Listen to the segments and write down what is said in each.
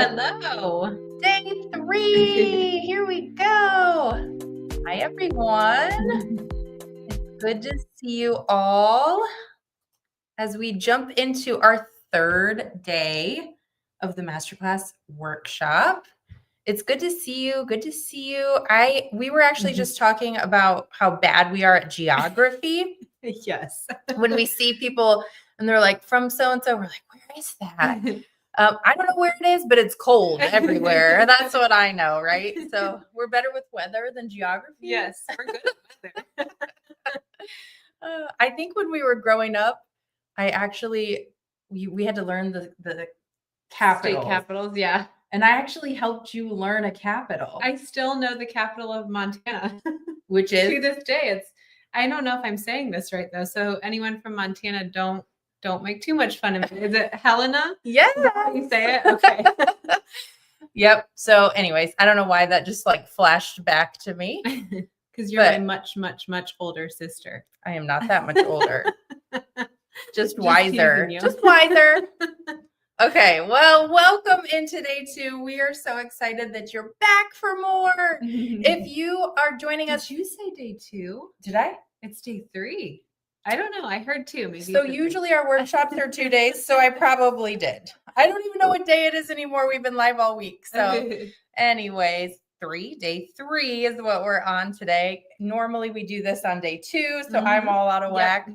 Hello. Day 3. Here we go. Hi, everyone. It's good to see you all as we jump into our third day of the Masterclass workshop. It's good to see you. Good to see you. We were actually just talking about how bad we are at geography. Yes. When we see people and they're like, from so-and-so, we're like, where is that? I don't know where it is, but it's cold everywhere. That's what I know, right? So we're better with weather than geography. Yes, we're good at weather. I think when we were growing up, we had to learn the capitals. State capitals, yeah. And I actually helped you learn a capital. I still know the capital of Montana. Which is? To this day. I don't know if I'm saying this right though. So anyone from Montana, don't make too much fun of me. Is it Helena? Yeah. Is that how you say it? Okay. Yep. So anyways, I don't know why that just like flashed back to me. Because you're my much, much, much older sister. I am not that much older. Just wiser. Just wiser. Okay, well, welcome into day 2. We are so excited that you're back for more. If you are joining us, did you say day 2? Did I? It's day 3. I don't know. I heard 2. Maybe. So usually our workshops are 2 days, so I probably did. I don't even know what day it is anymore. We've been live all week. So anyways, day 3 is what we're on today. Normally we do this on day 2, so I'm all out of whack.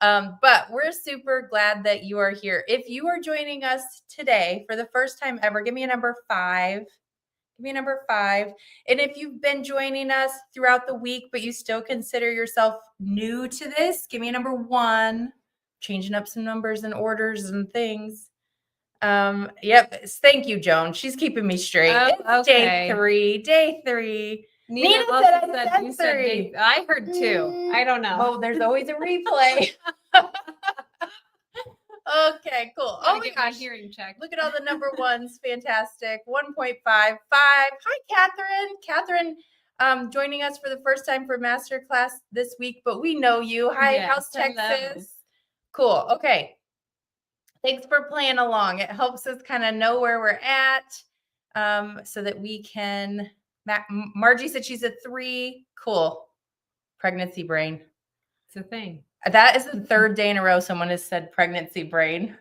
But we're super glad that you are here. If you are joining us today for the first time ever, give me a number 5. Give me a number 5. And if you've been joining us throughout the week, but you still consider yourself new to this, give me a number 1. Changing up some numbers and orders and things. Yep. Thank you, Joan. She's keeping me straight. Oh, it's okay. Day 3. Nina said you said 3. I heard 2. I don't know. Oh, there's always a replay. Okay, cool. Oh my gosh. Hearing check. Look at all the number 1s. Fantastic. 1.55. Hi, Catherine. Catherine, joining us for the first time for Masterclass this week, but we know you. Hi, yes, how's Texas? Cool. Okay. Thanks for playing along. It helps us kind of know where we're at, so that we can. Margie said she's a 3. Cool. Pregnancy brain. It's a thing. That is the 3rd day in a row someone has said pregnancy brain.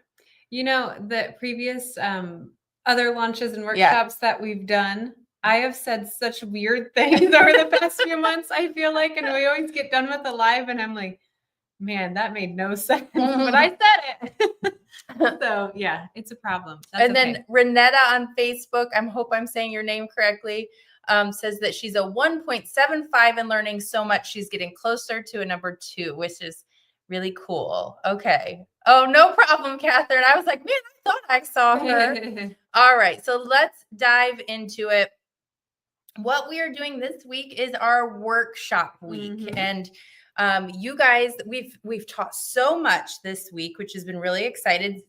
You know, the previous other launches and workshops that we've done, I have said such weird things over the past few months, I feel like, and we always get done with the live and I'm like, man, that made no sense, but I said it. So yeah, it's a problem. That's and then Renetta on Facebook, I hope I'm saying your name correctly, says that she's a 1.75 and learning so much she's getting closer to a number 2, which is really cool. Okay. Oh, no problem, Catherine. I was like, man, I thought I saw her. All right. So let's dive into it. What we are doing this week is our workshop week. And you guys, we've taught so much this week, which has been really exciting.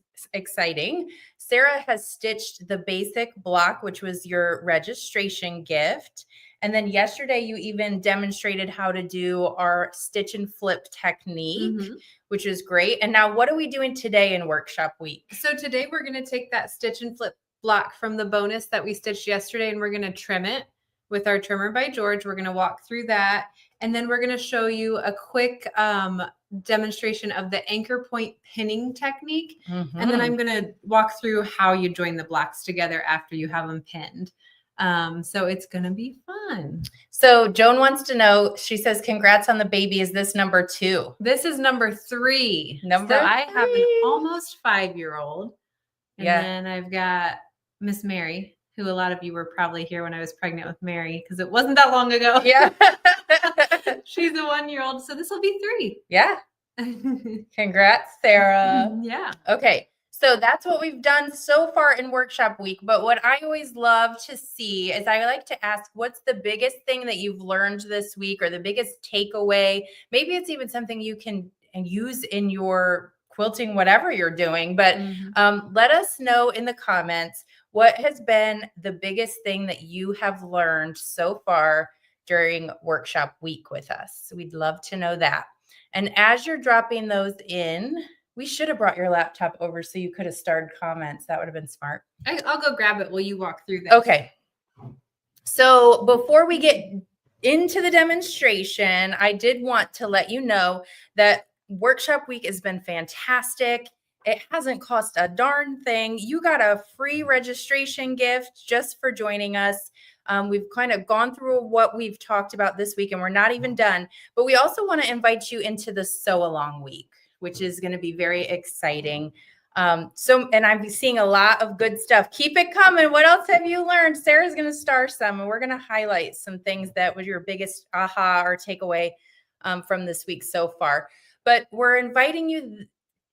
Sarah has stitched the basic block, which was your registration gift. And then yesterday you even demonstrated how to do our stitch and flip technique, which is great. And now what are we doing today in workshop week? So today we're going to take that stitch and flip block from the bonus that we stitched yesterday, and we're going to trim it with our trimmer by George. We're going to walk through that. And then we're going to show you a quick demonstration of the anchor point pinning technique. And then I'm going to walk through how you join the blocks together after you have them pinned. So it's going to be fun. So Joan wants to know, she says, congrats on the baby. Is this number 2? This is number 3. So I have an almost 5-year-old. And then I've got Miss Mary, who a lot of you were probably here when I was pregnant with Mary, because it wasn't that long ago. Yeah. She's a 1-year-old. So this will be 3. Yeah. Congrats, Sarah. Yeah. Okay. So that's what we've done so far in workshop week. But what I always love to see is I like to ask, what's the biggest thing that you've learned this week, or the biggest takeaway? Maybe it's even something you can use in your quilting, whatever you're doing. But let us know in the comments, what has been the biggest thing that you have learned so far during workshop week with us? We'd love to know that. And as you're dropping those in, We should have brought your laptop over so you could have starred comments. That would have been smart. I'll go grab it while you walk through this. Okay. So before we get into the demonstration, I did want to let you know that workshop week has been fantastic. It hasn't cost a darn thing. You got a free registration gift just for joining us. We've kind of gone through what we've talked about this week, and we're not even done. But we also want to invite you into the Sew Along week, which is going to be very exciting. And I'm seeing a lot of good stuff. Keep it coming. What else have you learned? Sarah's going to star some, and we're going to highlight some things that was your biggest aha or takeaway from this week so far. But we're inviting you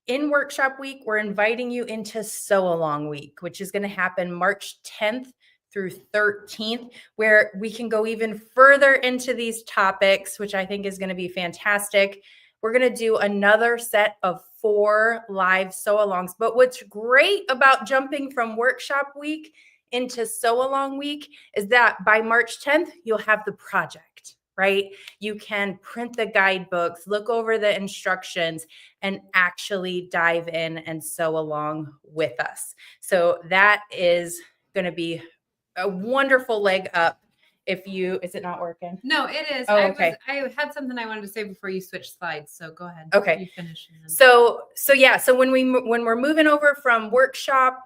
in workshop week. We're inviting you into Sew Along week, which is going to happen March 10th through 13th, where we can go even further into these topics, which I think is going to be fantastic. We're going to do another set of 4 live sew-alongs. But what's great about jumping from workshop week into sew-along week is that by March 10th, you'll have the project, right? You can print the guidebooks, look over the instructions, and actually dive in and sew along with us. So that is going to be a wonderful leg up. Is it not working? No, it is. Oh, okay. I had something I wanted to say before you switch slides. So go ahead. Okay. You finish. So when we're moving over from workshop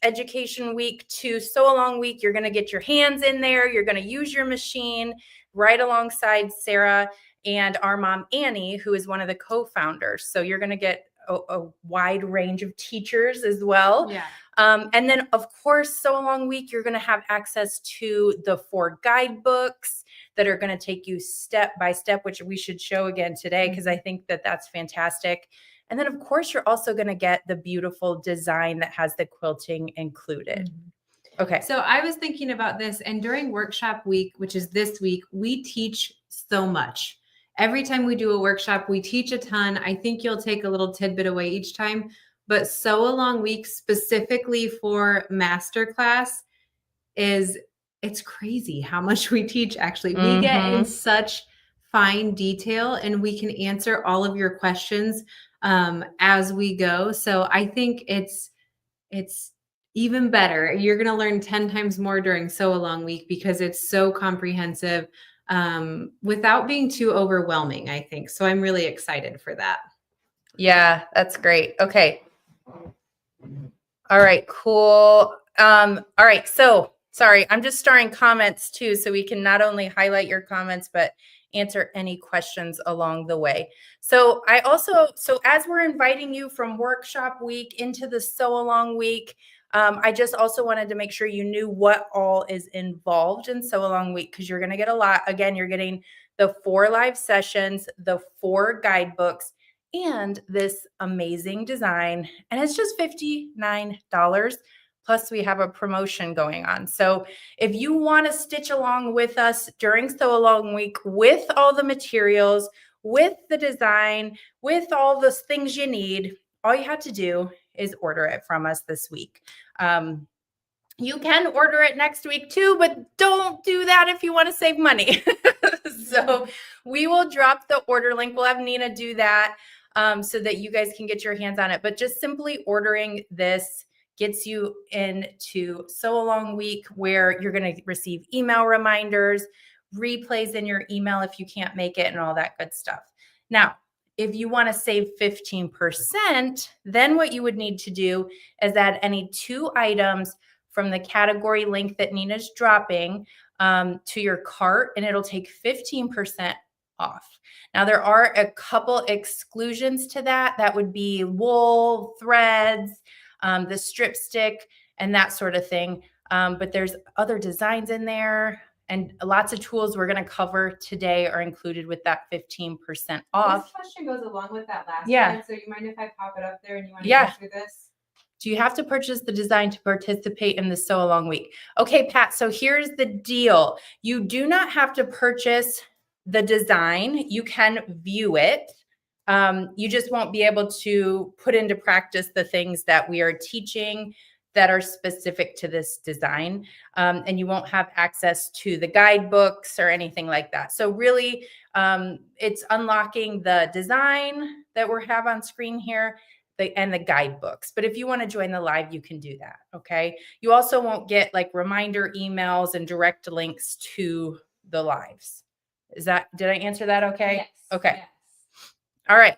education week to sew along week, you're going to get your hands in there. You're going to use your machine right alongside Sarah and our mom, Annie, who is one of the co-founders. So you're going to get a wide range of teachers as well. Yeah. And then, of course, Sew Along week, you're going to have access to the 4 guidebooks that are going to take you step by step, which we should show again today because I think that that's fantastic. And then, of course, you're also going to get the beautiful design that has the quilting included. Mm-hmm. Okay. So I was thinking about this, and during workshop week, which is this week, we teach so much. Every time we do a workshop, we teach a ton. I think you'll take a little tidbit away each time. But Sew Along week specifically for MASTERCLASS it's crazy how much we teach. Actually, we get in such fine detail, and we can answer all of your questions as we go. So I think it's even better. You're going to learn 10 times more during Sew Along week because it's so comprehensive without being too overwhelming, I think. So I'm really excited for that. Yeah, that's great. Okay. All right, cool. All right. So sorry, I'm just starring comments too, so we can not only highlight your comments, but answer any questions along the way. So as we're inviting you from workshop week into the Sew Along week, I just also wanted to make sure you knew what all is involved in Sew Along week, because you're going to get a lot. Again, you're getting the 4 live sessions, the 4 guidebooks, and this amazing design. And it's just $59. Plus we have a promotion going on. So if you want to stitch along with us during Sew Along week with all the materials, with the design, with all the things you need, all you have to do is order it from us this week. You can order it next week too, but don't do that if you want to save money. So we will drop the order link. We'll have Nina do that so that you guys can get your hands on it. But just simply ordering this gets you into Sew Along week, where you're going to receive email reminders, replays in your email if you can't make it, and all that good stuff. Now, if you want to save 15%, then what you would need to do is add any 2 items from the category link that Nina's dropping to your cart, and it'll take 15% off. Now, there are a couple exclusions to that. That would be wool, threads, the strip stick, and that sort of thing. But there's other designs in there, and lots of tools we're going to cover today are included with that 15% off. This question goes along with that last one. So you mind if I pop it up there and you want to go through this? Do you have to purchase the design to participate in the Sew Along week? Okay, Pat, so here's the deal. You do not have to purchase the design. You can view it. You just won't be able to put into practice the things that we are teaching that are specific to this design. And you won't have access to the guidebooks or anything like that. So really, it's unlocking the design that we have on screen here, the guidebooks. But if you want to join the live, you can do that. Okay. You also won't get like reminder emails and direct links to the lives. Did I answer that okay? Yes. Okay. Yes. All right.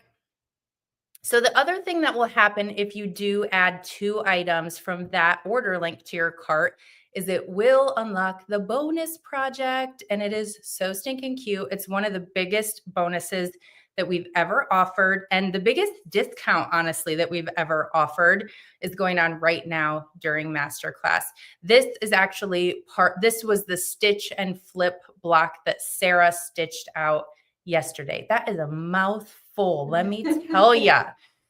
So the other thing that will happen if you do add 2 items from that order link to your cart is it will unlock the bonus project, and it is so stinking cute. It's one of the biggest bonuses that we've ever offered, and the biggest discount, honestly, that we've ever offered is going on right now during Masterclass. This is actually this was the stitch and flip block that Sarah stitched out yesterday. That is a mouthful, let me tell ya.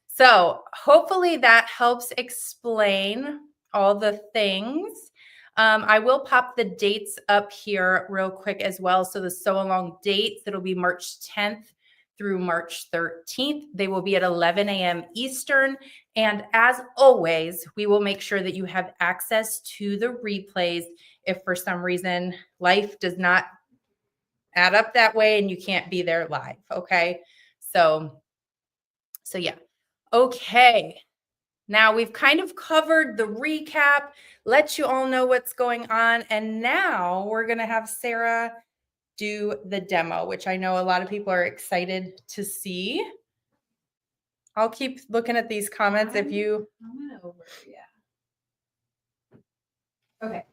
So hopefully that helps explain all the things. I will pop the dates up here real quick as well. So the Sew Along dates, it'll be March 10th through March 13th. They will be at 11 a.m. Eastern. And as always, we will make sure that you have access to the replays if for some reason life does not add up that way and you can't be there live. Okay. So yeah. Okay. Now we've kind of covered the recap, let you all know what's going on. And now we're going to have Sarah do the demo, which I know a lot of people are excited to see. I'll keep looking at these comments if you. I'm over, yeah. Okay.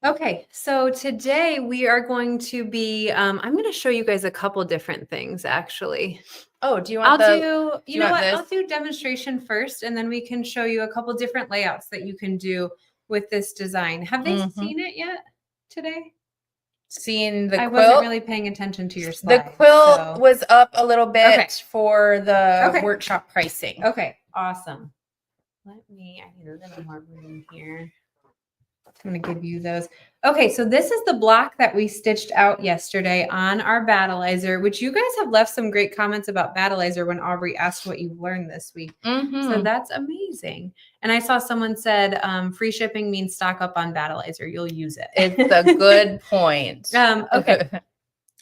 Okay, so today we are going to be, I'm going to show you guys a couple different things actually. Oh, do you want you know what? I'll do demonstration first, and then we can show you a couple different layouts that you can do with this design. Have they seen it yet today? Seen the quilt? I wasn't really paying attention to your slides. The quilt was up a little bit for the workshop pricing. Okay, awesome. I need a little more room here. I'm going to give you those. Okay, so this is the block that we stitched out yesterday on our Battleizer, which you guys have left some great comments about Battleizer when Aubrey asked what you've learned this week. So that's amazing. And I saw someone said free shipping means stock up on Battleizer. You'll use it. It's a good point. Okay.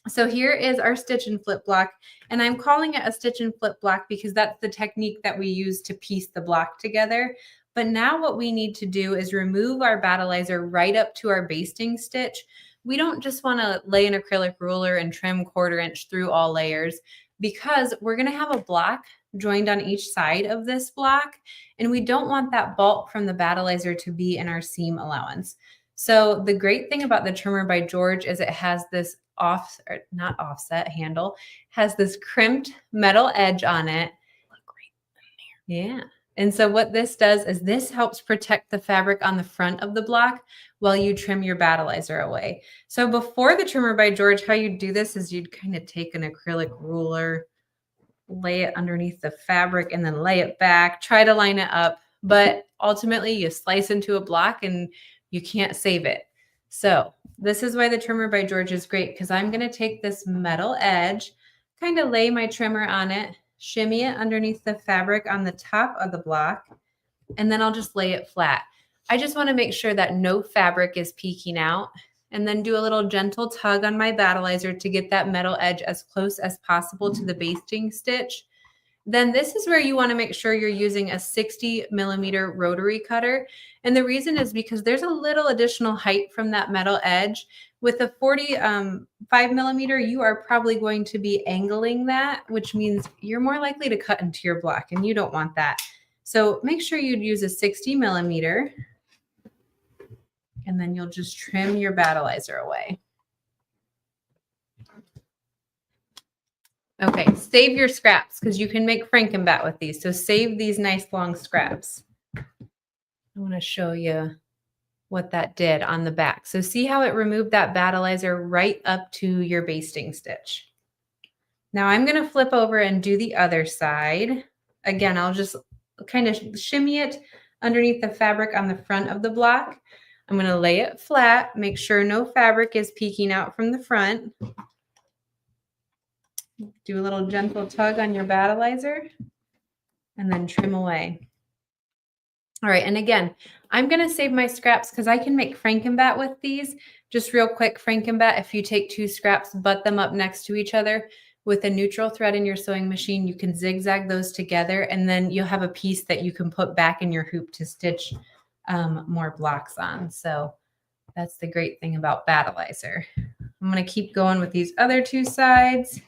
So here is our stitch and flip block, and I'm calling it a stitch and flip block because that's the technique that we use to piece the block together. But now what we need to do is remove our Battleizer right up to our basting stitch. We don't just want to lay an acrylic ruler and trim 1/4 inch through all layers, because we're going to have a block joined on each side of this block, and we don't want that bulk from the Battleizer to be in our seam allowance. So the great thing about the Trimmer by George is it has this not offset handle, has this crimped metal edge on it. Look right in there. Yeah. And so what this does is this helps protect the fabric on the front of the block while you trim your Battleizer away. So before the Trimmer by George, how you'd do this is you'd kind of take an acrylic ruler, lay it underneath the fabric, and then lay it back, try to line it up. But ultimately you slice into a block and you can't save it. So this is why the Trimmer by George is great, because I'm going to take this metal edge, kind of lay my trimmer on it, shimmy it underneath the fabric on the top of the block, and then I'll just lay it flat. I just want to make sure that no fabric is peeking out, and then do a little gentle tug on my Battleizer to get that metal edge as close as possible to the basting stitch. Then this is where you want to make sure you're using a 60mm rotary cutter. And the reason is because there's a little additional height from that metal edge. With a 45mm, you are probably going to be angling that, which means you're more likely to cut into your block, and you don't want that. So make sure you'd use a 60mm, and then you'll just trim your Battleizer away. Okay, save your scraps because you can make Frankenbat with these. So save these nice long scraps. I want to show you what that did on the back. So see how it removed that Battleizer right up to your basting stitch. Now I'm going to flip over and do the other side. Again, I'll just kind of shimmy it underneath the fabric on the front of the block. I'm going to lay it flat, make sure no fabric is peeking out from the front. Do a little gentle tug on your Battleizer and then trim away. All right, and again, I'm going to save my scraps because I can make Frankenbat with these. Just real quick, Frankenbat, if you take 2 scraps, butt them up next to each other, With a neutral thread in your sewing machine, you can zigzag those together, and then you'll have a piece that you can put back in your hoop to stitch more blocks on. So that's the great thing about Battleizer. I'm going to keep going with these other two sides.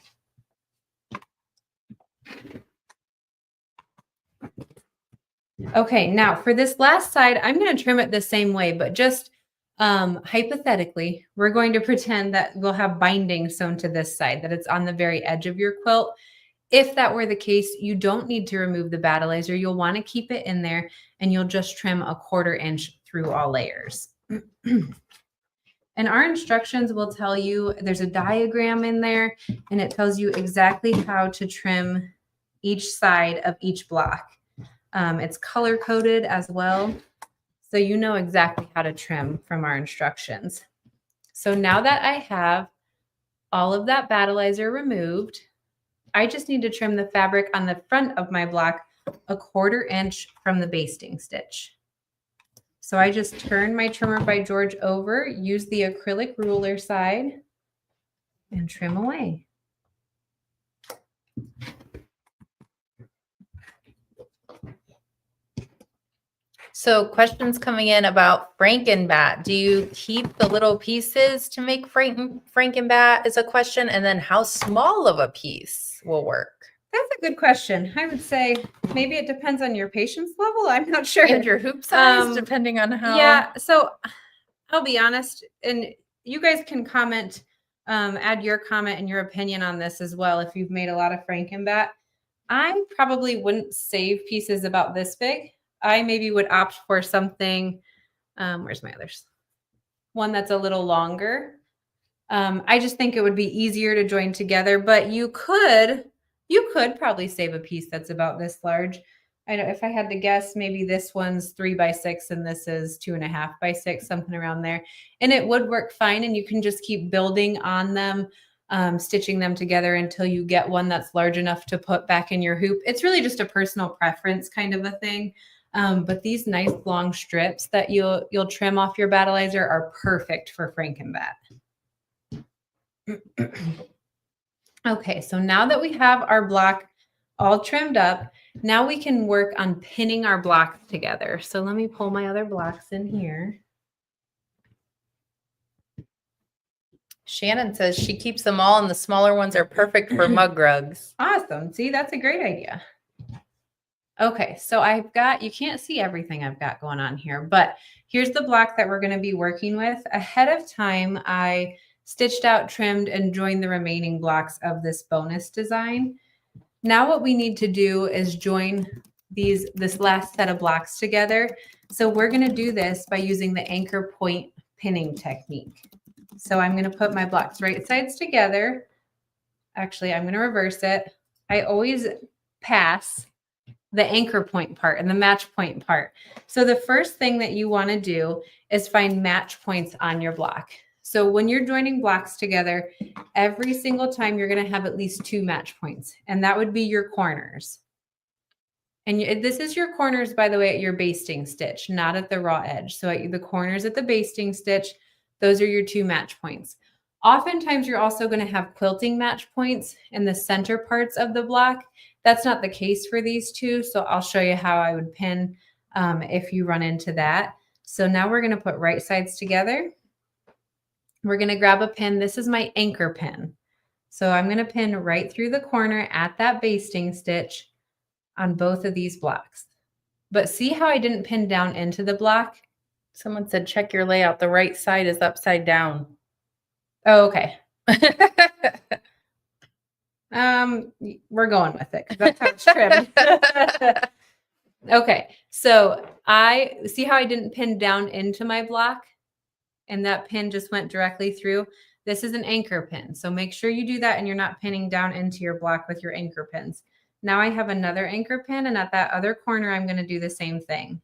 Okay, now for this last side, I'm going to trim it the same way, but just hypothetically, we're going to pretend that we'll have binding sewn to this side, that it's on the very edge of your quilt. If that were the case, you don't need to remove the Battleizer. You'll want to keep it in there, and you'll just trim 1/4 inch through all layers. And our instructions will tell you, there's a diagram in there, and it tells you exactly how to trim each side of each block. It's color coded as well, so you know exactly how to trim from our instructions. So now that I have all of that Battleizer removed, I just need to trim the fabric on the front of my block 1/4 inch from the basting stitch. So I just turn my trimmer by George over, use the acrylic ruler side, and trim away. So questions coming in about Frankenbat. Do you keep the little pieces to make Frankenbat is a question. And then how small of a piece will work? That's a good question. I would say maybe it depends on your patience level. I'm not sure. And your hoop size, depending on how. Yeah. So I'll be honest, and you guys can comment, add your comment and your opinion on this as well if you've made a lot of Frankenbat. I probably wouldn't save pieces about this big. I maybe would opt for something, where's my others? One that's a little longer. I just think it would be easier to join together, but you could probably save a piece that's about this large. I know if I had to guess, maybe this one's 3 by 6 and this is 2.5 by 6, something around there. And it would work fine. And you can just keep building on them, stitching them together until you get one that's large enough to put back in your hoop. It's really just a personal preference kind of a thing. But these nice long strips that you'll trim off your Battleizer are perfect for Frankenbat. Okay, so now that we have our block all trimmed up, now we can work on pinning our blocks together. So let me pull my other blocks in here. Shannon says she keeps them all and the smaller ones are perfect for mug rugs. Awesome. See, that's a great idea. Okay, so I've got, you can't see everything I've got going on here, but here's the block that we're going to be working with. Ahead of time, I stitched out, trimmed, and joined the remaining blocks of this bonus design. Now what we need to do is join this last set of blocks together. So we're going to do this by using the anchor point pinning technique. So I'm going to put my blocks right sides together. Actually, I'm going to reverse it. I always pass the anchor point part and the match point part. So the first thing that you want to do is find match points on your block. So when you're joining blocks together, every single time you're going to have at least 2 match points, and that would be your corners. And this is your corners, by the way, at your basting stitch, not at the raw edge. So at the corners at the basting stitch, those are your 2 match points. Oftentimes, you're also going to have quilting match points in the center parts of the block. That's not the case for these two, so I'll show you how I would pin if you run into that. So now we're going to put right sides together. We're going to grab a pin. This is my anchor pin. So I'm going to pin right through the corner at that basting stitch on both of these blocks. But see how I didn't pin down into the block? Someone said, check your layout. The right side is upside down. Oh, okay. We're going with it because that's how it's trimmed. Okay, so I see how I didn't pin down into my block and that pin just went directly through. This is an anchor pin. So make sure you do that and you're not pinning down into your block with your anchor pins. Now I have another anchor pin, and at that other corner, I'm going to do the same thing.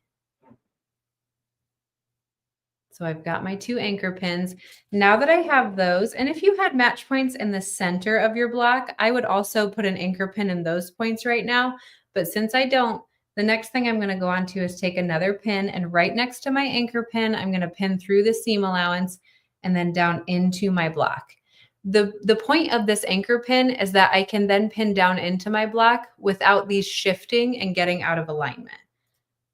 So I've got my 2 anchor pins. Now that I have those, and if you had match points in the center of your block, I would also put an anchor pin in those points right now. But since I don't, the next thing I'm going to go on to is take another pin, and right next to my anchor pin, I'm going to pin through the seam allowance and then down into my block. The point of this anchor pin is that I can then pin down into my block without these shifting and getting out of alignment.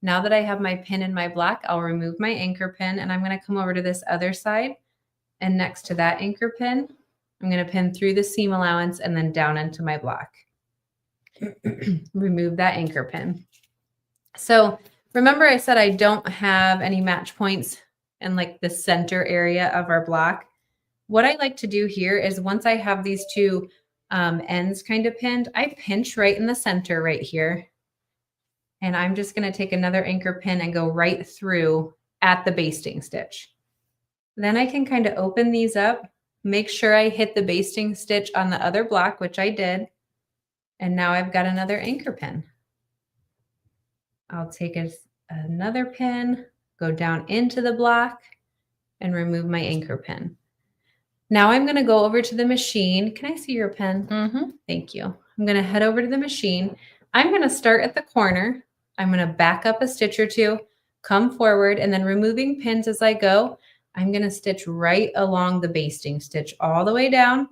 Now that I have my pin in my block, I'll remove my anchor pin and I'm going to come over to this other side, and next to that anchor pin, I'm going to pin through the seam allowance and then down into my block. Remove that anchor pin. So remember I said I don't have any match points in like the center area of our block. What I like to do here is once I have these two ends kind of pinned, I pinch right in the center right here. And I'm just going to take another anchor pin and go right through at the basting stitch. Then I can kind of open these up, make sure I hit the basting stitch on the other block, which I did. And now I've got another anchor pin. I'll take another pin, go down into the block, and remove my anchor pin. Now I'm going to go over to the machine. Can I see your pen? Mm-hmm. Thank you. I'm going to head over to the machine. I'm going to start at the corner. I'm going to back up a stitch or two, come forward, and then removing pins as I go, I'm going to stitch right along the basting stitch all the way down.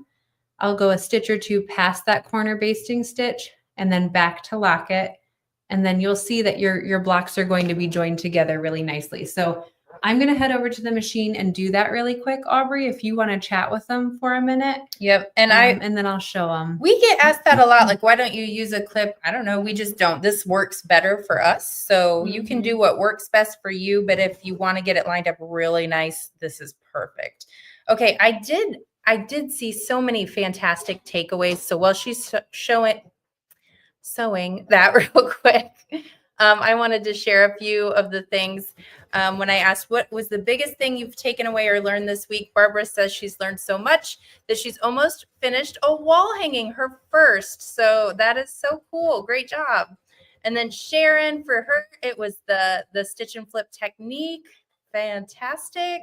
I'll go a stitch or two past that corner basting stitch and then back to lock it. And then you'll see that your blocks are going to be joined together really nicely. So I'm going to head over to the machine and do that really quick, Aubrey, if you want to chat with them for a minute. Yep. And and then I'll show them. We get asked that a lot. Like, why don't you use a clip? I don't know. We just don't. This works better for us. So you can do what works best for you. But if you want to get it lined up really nice, this is perfect. Okay. I did see so many fantastic takeaways. So while she's sewing that real quick, I wanted to share a few of the things. When I asked what was the biggest thing you've taken away or learned this week, Barbara says she's learned so much that she's almost finished a wall hanging, her first. So that is so cool. Great job. And then Sharon, for her, it was the stitch and flip technique. Fantastic.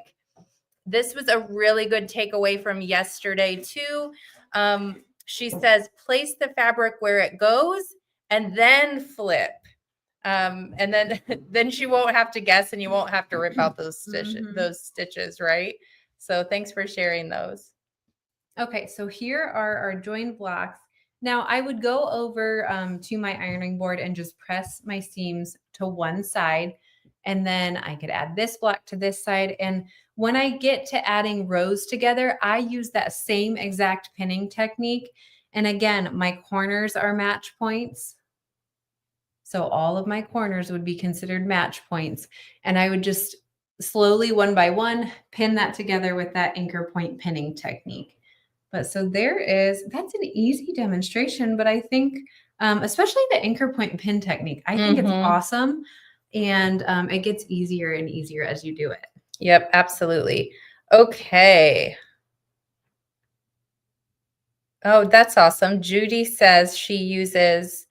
This was a really good takeaway from yesterday too. She says, place the fabric where it goes and then flip. And then she won't have to guess and you won't have to rip out those stitches, right? So thanks for sharing those. Okay, so here are our joined blocks. Now I would go over to my ironing board and just press my seams to one side, and then I could add this block to this side. And when I get to adding rows together, I use that same exact pinning technique. And again, my corners are match points. So all of my corners would be considered match points. And I would just slowly, one by one, pin that together with that anchor point pinning technique. But so that's an easy demonstration, but I think, especially the anchor point pin technique, I think it's awesome. And it gets easier and easier as you do it. Yep, absolutely. Okay. Oh, that's awesome. Judy says she uses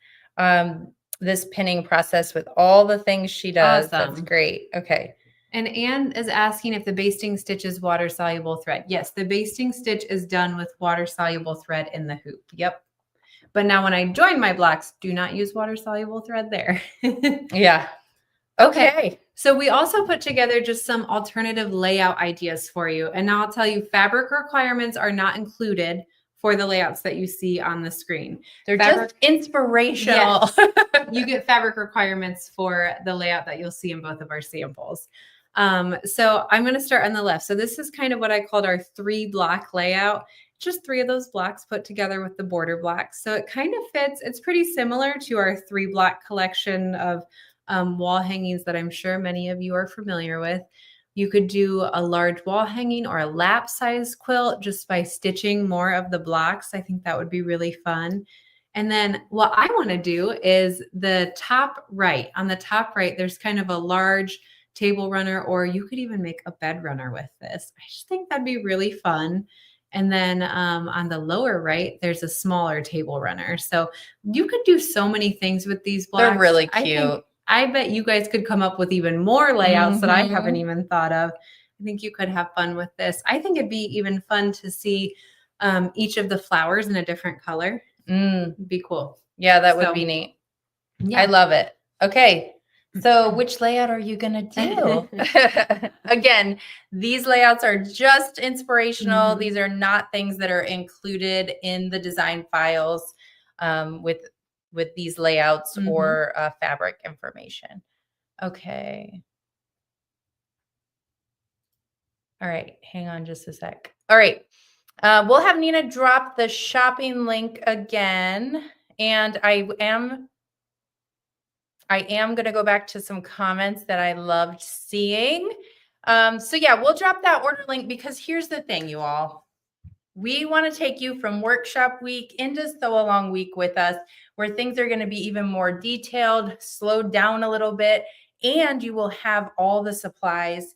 this pinning process with all the things she does. Awesome. That's great. Okay. And Anne is asking if the basting stitch is water-soluble thread. Yes, the basting stitch is done with water-soluble thread in the hoop. Yep. But now when I join my blocks, do not use water-soluble thread there. Yeah. Okay. So we also put together just some alternative layout ideas for you. And now I'll tell you, fabric requirements are not included for the layouts that you see on the screen. They're just inspirational. Yes. You get fabric requirements for the layout that you'll see in both of our samples. So I'm going to start on the left. So this is kind of what I called our 3-block layout. Just 3 of those blocks put together with the border blocks. So it kind of fits. It's pretty similar to our 3-block collection of wall hangings that I'm sure many of you are familiar with. You could do a large wall hanging or a lap size quilt just by stitching more of the blocks. I think that would be really fun. And then what I want to do is the top right. On the top right, there's kind of a large table runner, or you could even make a bed runner with this. I just think that'd be really fun. And then on the lower right, there's a smaller table runner. So you could do so many things with these blocks. They're really cute. I bet you guys could come up with even more layouts that I haven't even thought of. I think you could have fun with this. I think it'd be even fun to see each of the flowers in a different color. It'd be cool. Yeah, that would be neat. Yeah. I love it. Okay. So which layout are you going to do? Again, these layouts are just inspirational. These are not things that are included in the design files with these layouts or fabric information. Okay. All right. Hang on just a sec. All right. We'll have Nina drop the shopping link again. And I am going to go back to some comments that I loved seeing. So yeah, we'll drop that order link because here's the thing, you all. We want to take you from workshop week into sew along week with us, where things are going to be even more detailed, slowed down a little bit, and you will have all the supplies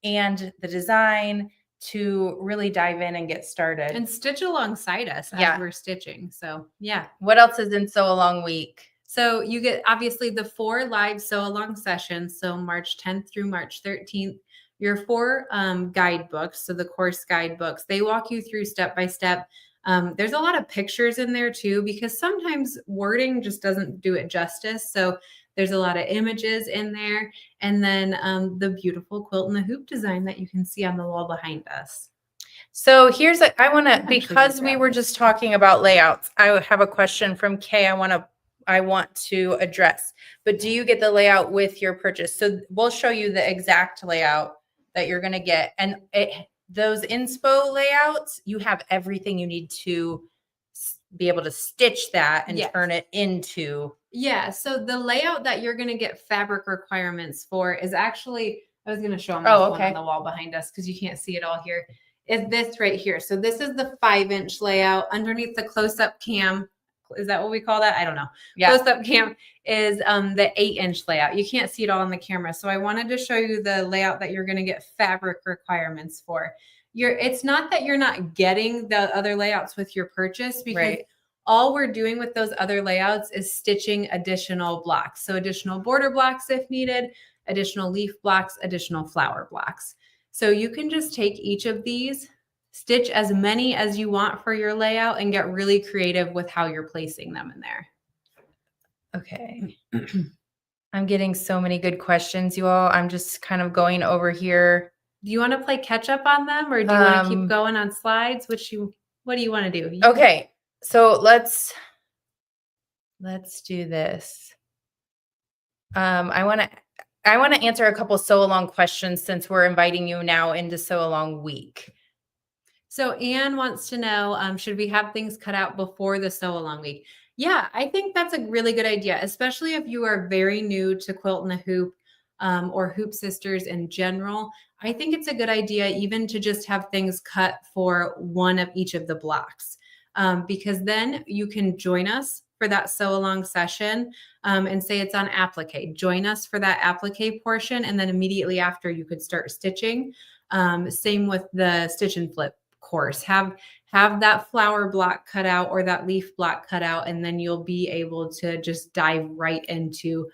and the design to really dive in and get started. And stitch alongside us as we're stitching. So yeah. What else is in sew along week? So you get obviously the 4 live sew along sessions. So March 10th through March 13th. Your 4 guidebooks, so the course guidebooks, they walk you through step by step. There's a lot of pictures in there too, because sometimes wording just doesn't do it justice. So there's a lot of images in there. And then the beautiful quilt and the hoop design that you can see on the wall behind us. So here's I want to, because we were just talking about layouts, I have a question from Kay I want to address. But do you get the layout with your purchase? So we'll show you the exact layout that you're going to get. And those inspo layouts, you have everything you need to be able to stitch that and turn it into. Yeah. So the layout that you're going to get fabric requirements for is actually, I was going to show them one on the wall behind us because you can't see it all here. Is this right here. So this is the 5-inch layout underneath the close-up cam. Is that what we call that? I don't know. Yeah. Close-up cam is the 8-inch layout. You can't see it all on the camera. So I wanted to show you the layout that you're going to get fabric requirements for. It's not that you're not getting the other layouts with your purchase, because all we're doing with those other layouts is stitching additional blocks. So additional border blocks if needed, additional leaf blocks, additional flower blocks. So you can just take each of these, stitch as many as you want for your layout, and get really creative with how you're placing them in there. Okay. I'm getting so many good questions, you all. I'm just kind of going over here. Do you want to play catch up on them, or do you want to keep going on slides? What do you want to do? Okay. So let's do this. I want to answer a couple sew along questions since we're inviting you now into sew along week. So Anne wants to know, should we have things cut out before the sew along week? Yeah, I think that's a really good idea, especially if you are very new to Quilt and a Hoop or Hoop Sisters in general. I think it's a good idea even to just have things cut for one of each of the blocks, because then you can join us for that sew along session and say it's on applique. Join us for that applique portion, and then immediately after you could start stitching. Same with the stitch and flip course. Have that flower block cut out or that leaf block cut out, and then you'll be able to just dive right into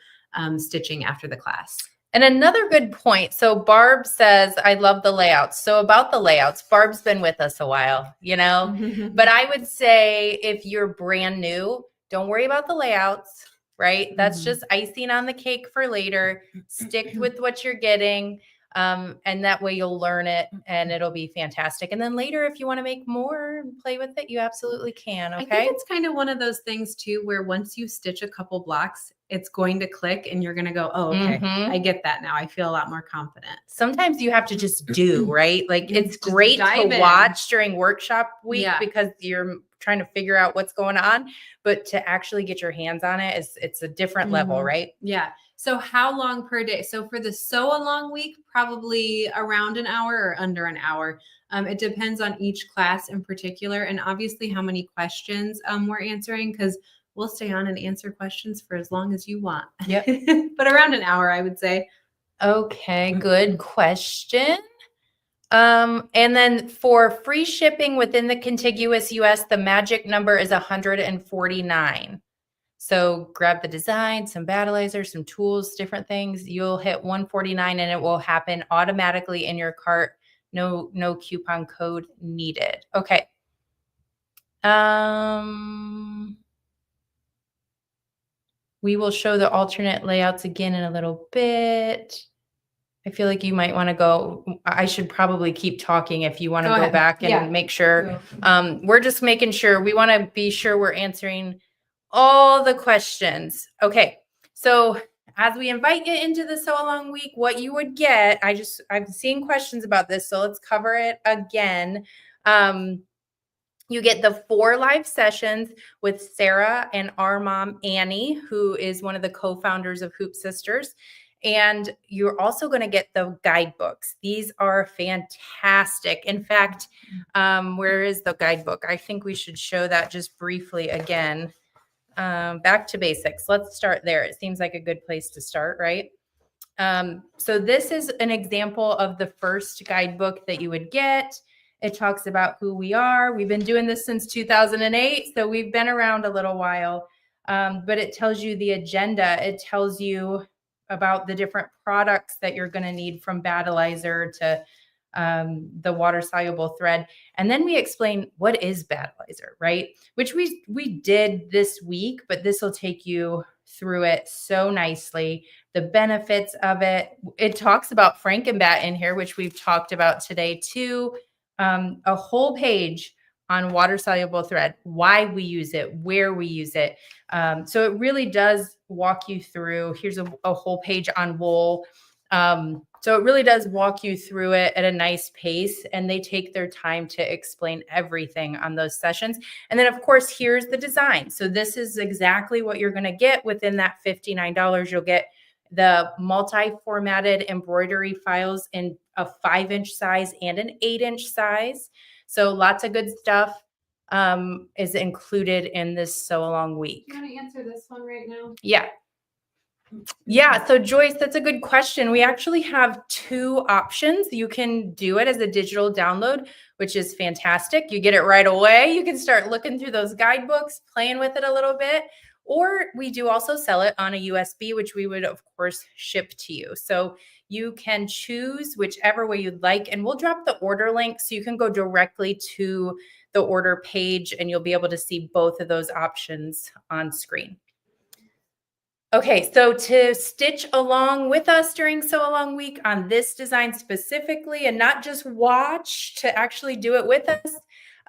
stitching after the class. And another good point. So Barb says, I love the layouts. So about the layouts, Barb's been with us a while, you know, but I would say if you're brand new, don't worry about the layouts, right? That's just icing on the cake for later. Stick with what you're getting. And that way you'll learn it and it'll be fantastic. And then later, if you want to make more and play with it, you absolutely can. Okay. I think it's kind of one of those things too, where once you stitch a couple blocks, it's going to click and you're going to go, oh, okay, I get that now. I feel a lot more confident. Sometimes you have to just do, right? Like it's great to watch during workshop week because you're trying to figure out what's going on, but to actually get your hands on it it's a different level, right? Yeah. So how long per day? So for the sew along week, probably around an hour or under an hour. It depends on each class in particular, and obviously how many questions we're answering, because we'll stay on and answer questions for as long as you want. Yep. But around an hour, I would say. Okay, good question. And then for free shipping within the contiguous US, the magic number is 149. So grab the design, some battleizer, some tools, different things. You'll hit 149 and it will happen automatically in your cart. No coupon code needed. Okay. We will show the alternate layouts again in a little bit. I feel like you might want to go. I should probably keep talking if you want to go back and make sure. We're just making sure. We want to be sure we're answering all the questions. Okay. So as we invite you into the Sew Along Week, what you would get, I've seen questions about this, so let's cover it again. You get the 4 live sessions with Sarah and our mom, Annie, who is one of the co-founders of Hoop Sisters. And you're also going to get the guidebooks. These are fantastic. In fact, where is the guidebook? I think we should show that just briefly again. Back to basics. Let's start there. It seems like a good place to start, right? So this is an example of the first guidebook that you would get. It talks about who we are. We've been doing this since 2008, so we've been around a little while. But it tells you the agenda. It tells you about the different products that you're going to need, from Battleizer to the water-soluble thread. And then we explain what is Battleizer, right? Which we did this week, but this will take you through it so nicely. The benefits of it. It talks about Frankenbat in here, which we've talked about today too. A whole page on water-soluble thread, why we use it, where we use it. So it really does walk you through. Here's a whole page on wool. So it really does walk you through it at a nice pace, and they take their time to explain everything on those sessions. And then of course, here's the design. So this is exactly what you're going to get within that $59. You'll get the multi-formatted embroidery files in a 5-inch size and an 8-inch size. So lots of good stuff is included in this Sew Along Week. You want to answer this one right now? Yeah. Yeah. So Joyce, that's a good question. We actually have 2 options. You can do it as a digital download, which is fantastic. You get it right away. You can start looking through those guidebooks, playing with it a little bit. Or we do also sell it on a USB, which we would, of course, ship to you. So you can choose whichever way you'd like, and we'll drop the order link so you can go directly to the order page and you'll be able to see both of those options on screen. Okay, so to stitch along with us during Sew Along Week on this design specifically, and not just watch, to actually do it with us,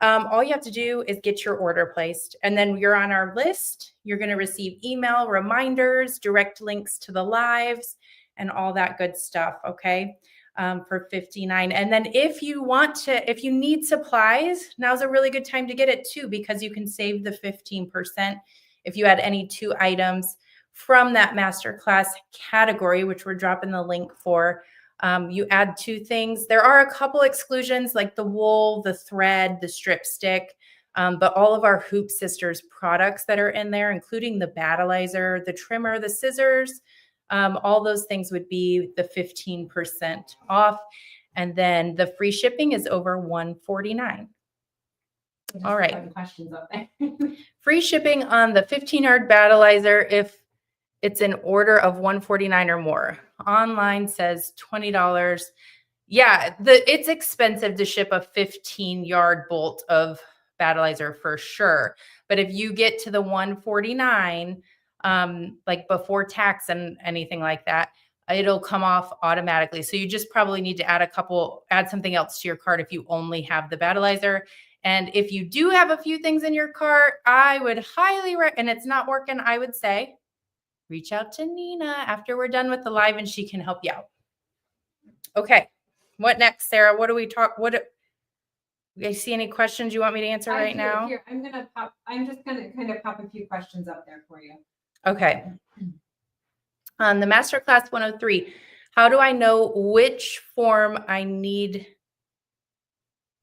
all you have to do is get your order placed, and then you're on our list. You're going to receive email reminders, direct links to the lives, and all that good stuff, okay, for $59. And then if you need supplies, now's a really good time to get it too, because you can save the 15% if you add any 2 items from that masterclass category, which we're dropping the link for. You add 2 things. There are a couple exclusions like the wool, the thread, the strip stick, but all of our Hoop Sisters products that are in there, including the Battleizer, the trimmer, the scissors, all those things would be the 15% off. And then the free shipping is over $149. All right. Questions up there. Free shipping on the 15-yard Battleizer if it's an order of $149 or more. Online says $20. Yeah, it's expensive to ship a 15-yard bolt of Battleizer for sure. But if you get to the $149, like before tax and anything like that, it'll come off automatically. So you just probably need to add something else to your cart if you only have the Battleizer. And if you do have a few things in your cart, I would highly recommend, and it's not working, I would say, reach out to Nina after we're done with the live and she can help you out. Okay. What next, Sarah? What do we talk? Do you see any questions you want me to answer right now? Here, I'm just gonna kind of pop a few questions up there for you. Okay. On the Masterclass 103, how do I know which form I need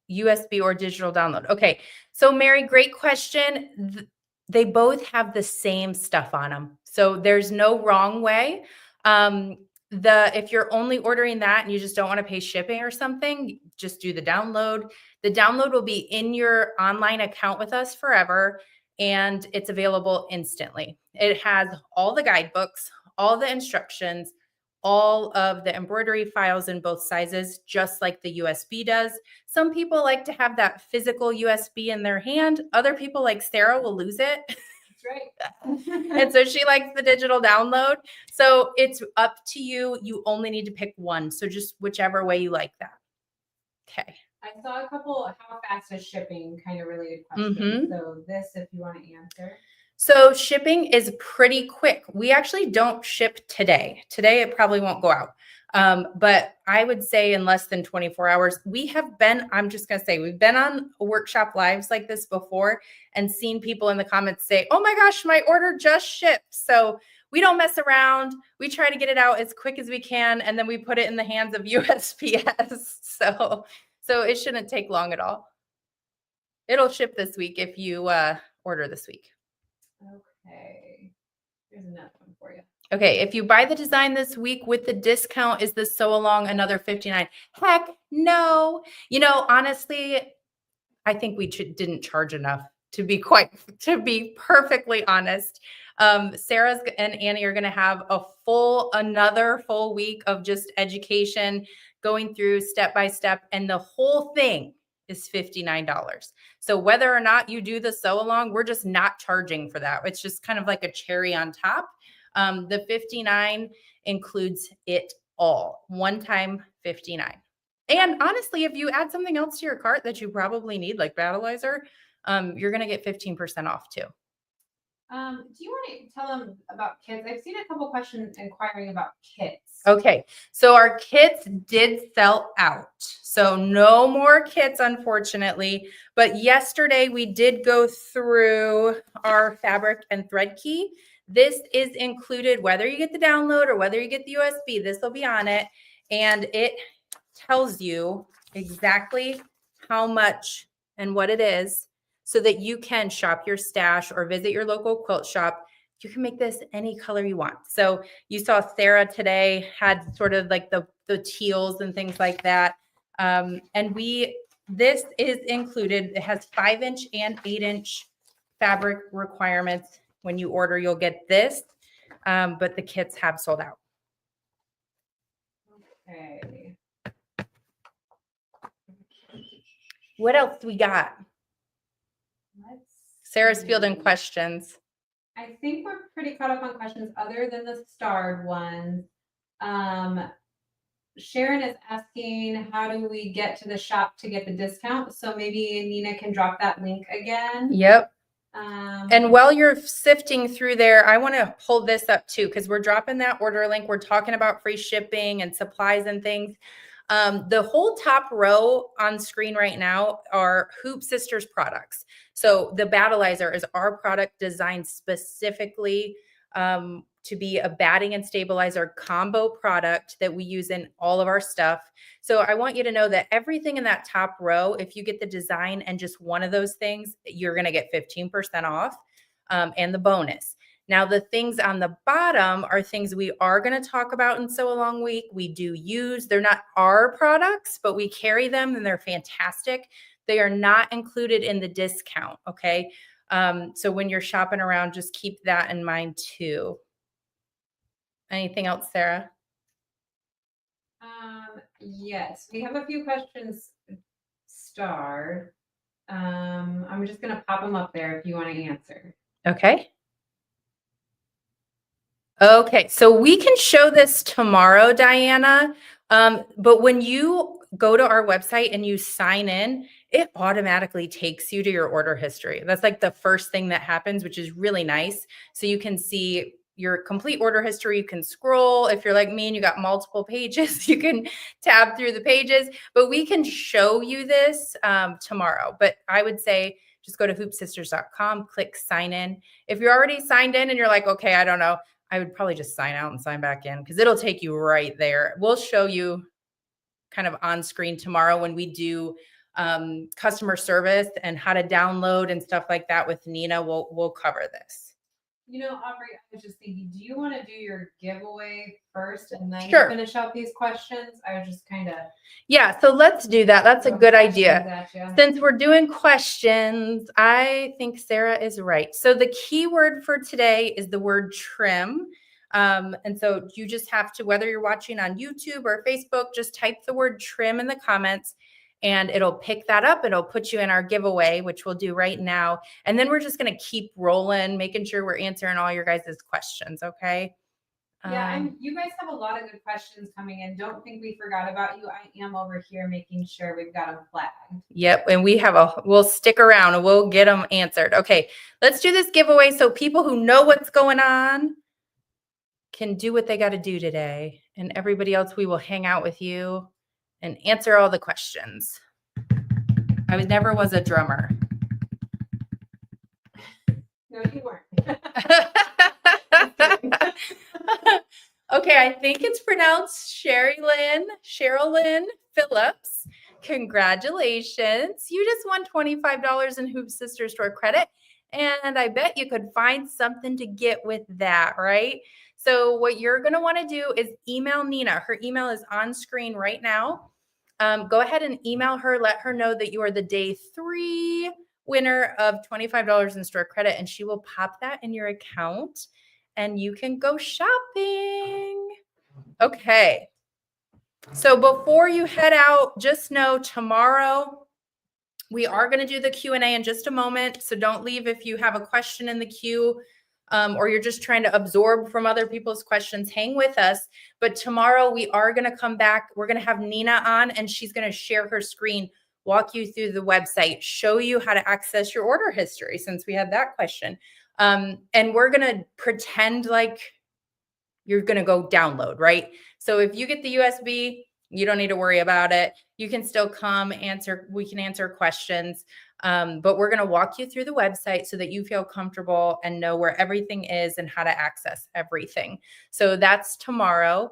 USB or digital download? Okay. So Mary, great question. They both have the same stuff on them. So there's no wrong way. If you're only ordering that and you just don't want to pay shipping or something, just do the download. The download will be in your online account with us forever, and it's available instantly. It has all the guidebooks, all the instructions, all of the embroidery files in both sizes, just like the USB does. Some people like to have that physical USB in their hand. Other people, like Sarah, will lose it. right. And so she likes the digital download. So it's up to you. You only need to pick one. So just whichever way you like that. Okay. I saw a couple how fast is shipping kind of related questions. Mhm. So this, if you want to answer. So shipping is pretty quick. We actually don't ship today. Today it probably won't go out. But I would say in less than 24 hours, we have been, I'm just going to say, we've been on workshop lives like this before and seen people in the comments say, oh my gosh, my order just shipped. So we don't mess around. We try to get it out as quick as we can. And then we put it in the hands of USPS. So it shouldn't take long at all. It'll ship this week if you order this week. Okay. Here's another one for you. Okay, if you buy the design this week with the discount, is the sew along another $59? Heck no. You know, honestly, I think we didn't charge enough to be perfectly honest. Sarah's and Annie are going to have another full week of just education, going through step by step, and the whole thing is $59. So whether or not you do the sew along, we're just not charging for that. It's just kind of like a cherry on top. The $59 includes it all. One time $59. And honestly, if you add something else to your cart that you probably need, like Battleizer, you're going to get 15% off too. Do you want to tell them about kits? I've seen a couple questions inquiring about kits. Okay, so our kits did sell out. So no more kits, unfortunately. But yesterday we did go through our fabric and thread key. This is included whether you get the download or whether you get the USB. This will be on it. And it tells you exactly how much and what it is so that you can shop your stash or visit your local quilt shop. You can make this any color you want. So you saw Sarah today had sort of like the teals and things like that. And this is included. It has 5-inch and 8-inch fabric requirements. When you order, you'll get this, but the kits have sold out. Okay. What else we got? Sarah's see. fielding questions. I think we're pretty caught up on questions other than the starred ones. Sharon is asking, how do we get to the shop to get the discount? So maybe Nina can drop that link again. Yep. And while you're sifting through there, I want to pull this up too, because we're dropping that order link. We're talking about free shipping and supplies and things. The whole top row on screen right now are Hoop Sisters products. So the Battleizer is our product designed specifically to be a batting and stabilizer combo product that we use in all of our stuff. So I want you to know that everything in that top row, if you get the design and just one of those things, you're going to get 15% off and the bonus. Now, the things on the bottom are things we are going to talk about in Sew Along Week. We do use, they're not our products, but we carry them and they're fantastic. They are not included in the discount, okay? So when you're shopping around, just keep that in mind too. Anything else, Sarah? Yes, we have a few questions starred. I'm just going to pop them up there if you want to answer. Okay. Okay, so we can show this tomorrow, Diana. But when you go to our website and you sign in, it automatically takes you to your order history. That's like the first thing that happens, which is really nice. So you can see your complete order history. You can scroll. If you're like me and you got multiple pages, you can tab through the pages. But we can show you this tomorrow. But I would say just go to hoopsisters.com, click sign in. If you're already signed in and you're like, okay, I don't know, I would probably just sign out and sign back in because it'll take you right there. We'll show you kind of on screen tomorrow when we do customer service and how to download and stuff like that with Nina. We'll cover this. You know, Aubrey, I was just thinking, do you want to do your giveaway first and then Sure. finish out these questions? I was just kind of. Yeah, so let's do that. That's a good idea. Since we're doing questions, I think Sarah is right. So the key word for today is the word trim. And so you just have to, whether you're watching on YouTube or Facebook, just type the word trim in the comments. and it'll pick that up. It'll put you in our giveaway, which we'll do right now. And then we're just going to keep rolling, making sure we're answering all your guys' questions. Okay. Yeah, and you guys have a lot of good questions coming in. Don't think we forgot about you. I am over here making sure we've got them flagged. Yep, and we'll stick around and we'll get them answered. Okay, let's do this giveaway so people who know what's going on can do what they got to do today. And everybody else, we will hang out with you and answer all the questions. I never was a drummer. No, you weren't. Okay, I think it's pronounced Cheryl Lynn Phillips. Congratulations. You just won $25 in Hoop Sister Store credit. And I bet you could find something to get with that, right? So what you're going to want to do is email Nina. Her email is on screen right now. Go ahead and email her. Let her know that you are the day 3 winner of $25 in store credit, and she will pop that in your account and you can go shopping. Okay. So before you head out, just know tomorrow we are going to do the Q&A in just a moment. So don't leave if you have a question in the queue or you're just trying to absorb from other people's questions. Hang with us. But tomorrow we are going to come back. We're going to have Nina on, and she's going to share her screen, walk you through the website, show you how to access your order history, since we had that question. And we're going to pretend like you're going to go download, right? So if you get the USB, you don't need to worry about it. You can still come answer. We can answer questions, but we're going to walk you through the website so that you feel comfortable and know where everything is and how to access everything. So that's tomorrow.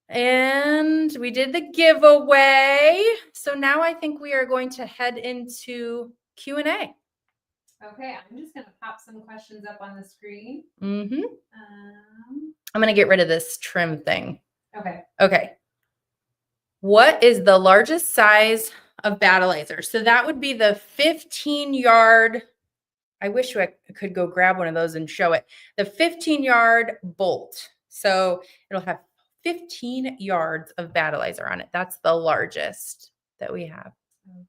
And we did the giveaway. So now I think we are going to head into Q&A. Okay, I'm just going to pop some questions up on the screen. Mm-hmm. I'm going to get rid of this trim thing. Okay. Okay. What is the largest size of battleizer? So that would be the 15-yard. I wish I could go grab one of those and show it. The 15-yard bolt. So it'll have 15 yards of battleizer on it. That's the largest that we have. Okay.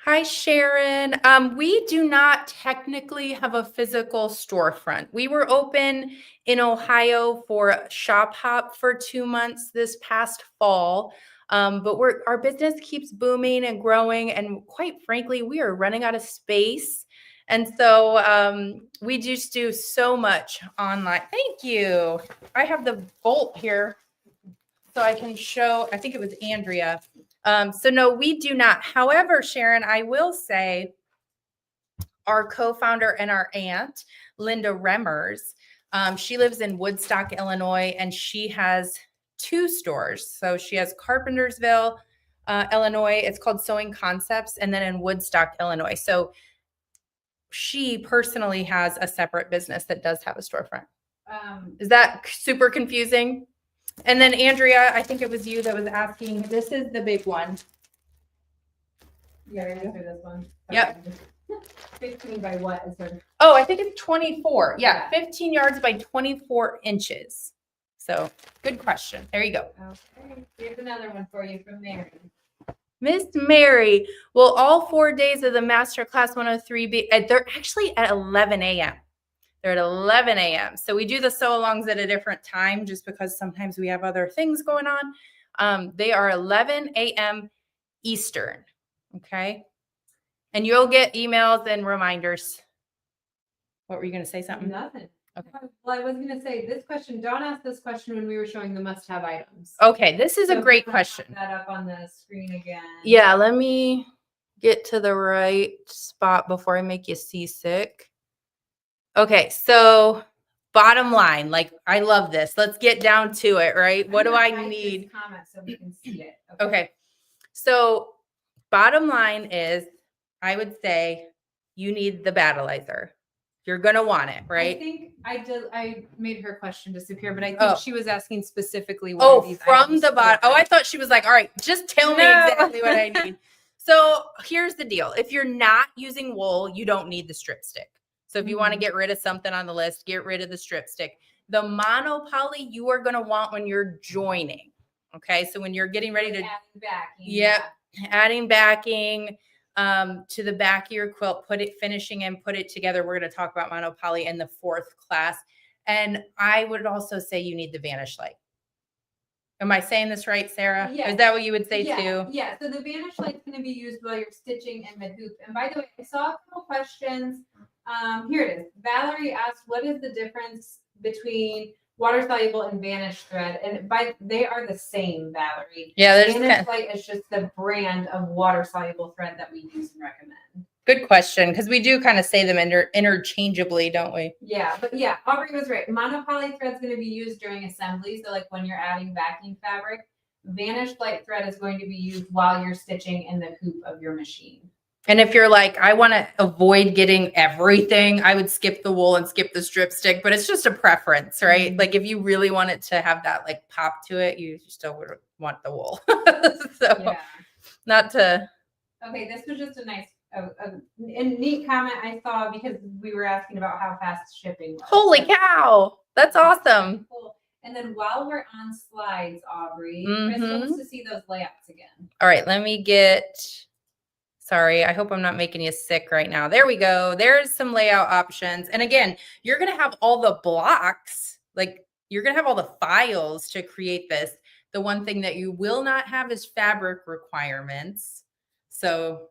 Hi, Sharon. We do not technically have a physical storefront. We were open in Ohio for Shop Hop for 2 months this past fall, but our business keeps booming and growing, and quite frankly, we are running out of space. And so we just do so much online. Thank you. I have the bolt here so I can show. I think it was Andrea. So no, we do not. However, Sharon, I will say our co-founder and our aunt, Linda Remmers, she lives in Woodstock, Illinois, and she has 2 stores. So she has Carpentersville, Illinois. It's called Sewing Concepts, and then in Woodstock, Illinois. So she personally has a separate business that does have a storefront. Is that super confusing? And then Andrea, I think it was you that was asking, this is the big one. Yeah, answer this one. Yep. 15 by what is her? Oh, I think it's 24. Yeah, 15 yards by 24 inches. So good question. There you go. Okay. Here's another one for you from Mary. Miss Mary, will all 4 days of the Masterclass 103 be, they're actually at 11 a.m. They're at 11 a.m. So we do the sew-alongs at a different time just because sometimes we have other things going on. They are 11 a.m. Eastern. Okay. And you'll get emails and reminders. What were you going to say? Something? Nothing. Okay. Well, I was going to say this question. Dawn asked this question when we were showing the must-have items. Okay. This is a great question. Put that up on the screen again. Yeah. Let me get to the right spot before I make you seasick. Okay, so bottom line, like I love this. Let's get down to it, right? What do I need? Comment so we can see it. Okay, so bottom line is, I would say you need the battleizer. You're gonna want it, right? I think I made her question disappear, but I think she was asking specifically. What Oh, from the bottom. Oh, I thought she was like, all right, just tell me exactly what I need. So here's the deal: if you're not using wool, you don't need the strip stick. So if you want to get rid of something on the list, get rid of the strip stick. The monopoly you are going to want when you're joining. Okay, so when you're getting ready to adding backing. Yep. Adding backing to the back of your quilt, finishing and put it together. We're going to talk about monopoly in the 4th class. And I would also say you need the vanish light. Am I saying this right, Sarah? Yeah. Is that what you would say too? Yeah. Yeah. So the vanish light's going to be used while you're stitching in the hoop. And by the way, I saw a couple questions. Here it is. Valerie asked, what is the difference between water soluble and vanish thread? And they are the same, Valerie. Yeah, vanish light is just the brand of water soluble thread that we use and recommend. Good question, because we do kind of say them interchangeably, don't we? Yeah, but yeah, Aubrey was right. Monopoly thread is going to be used during assembly. So like when you're adding backing fabric, vanish light thread is going to be used while you're stitching in the hoop of your machine. And if you're like, I want to avoid getting everything, I would skip the wool and skip the strip stick, but it's just a preference, right? Like if you really want it to have that like pop to it, you still would want the wool. So yeah. Not to. Okay, this was just a nice, a neat comment I saw because we were asking about how fast shipping was. Holy cow, that's awesome. Cool. And then while we're on slides, Aubrey, Chris wants to see those layouts again. All right, let me get. Sorry, I hope I'm not making you sick right now. There we go. There's some layout options. And again, you're going to have all the blocks, like you're going to have all the files to create this. The one thing that you will not have is fabric requirements. So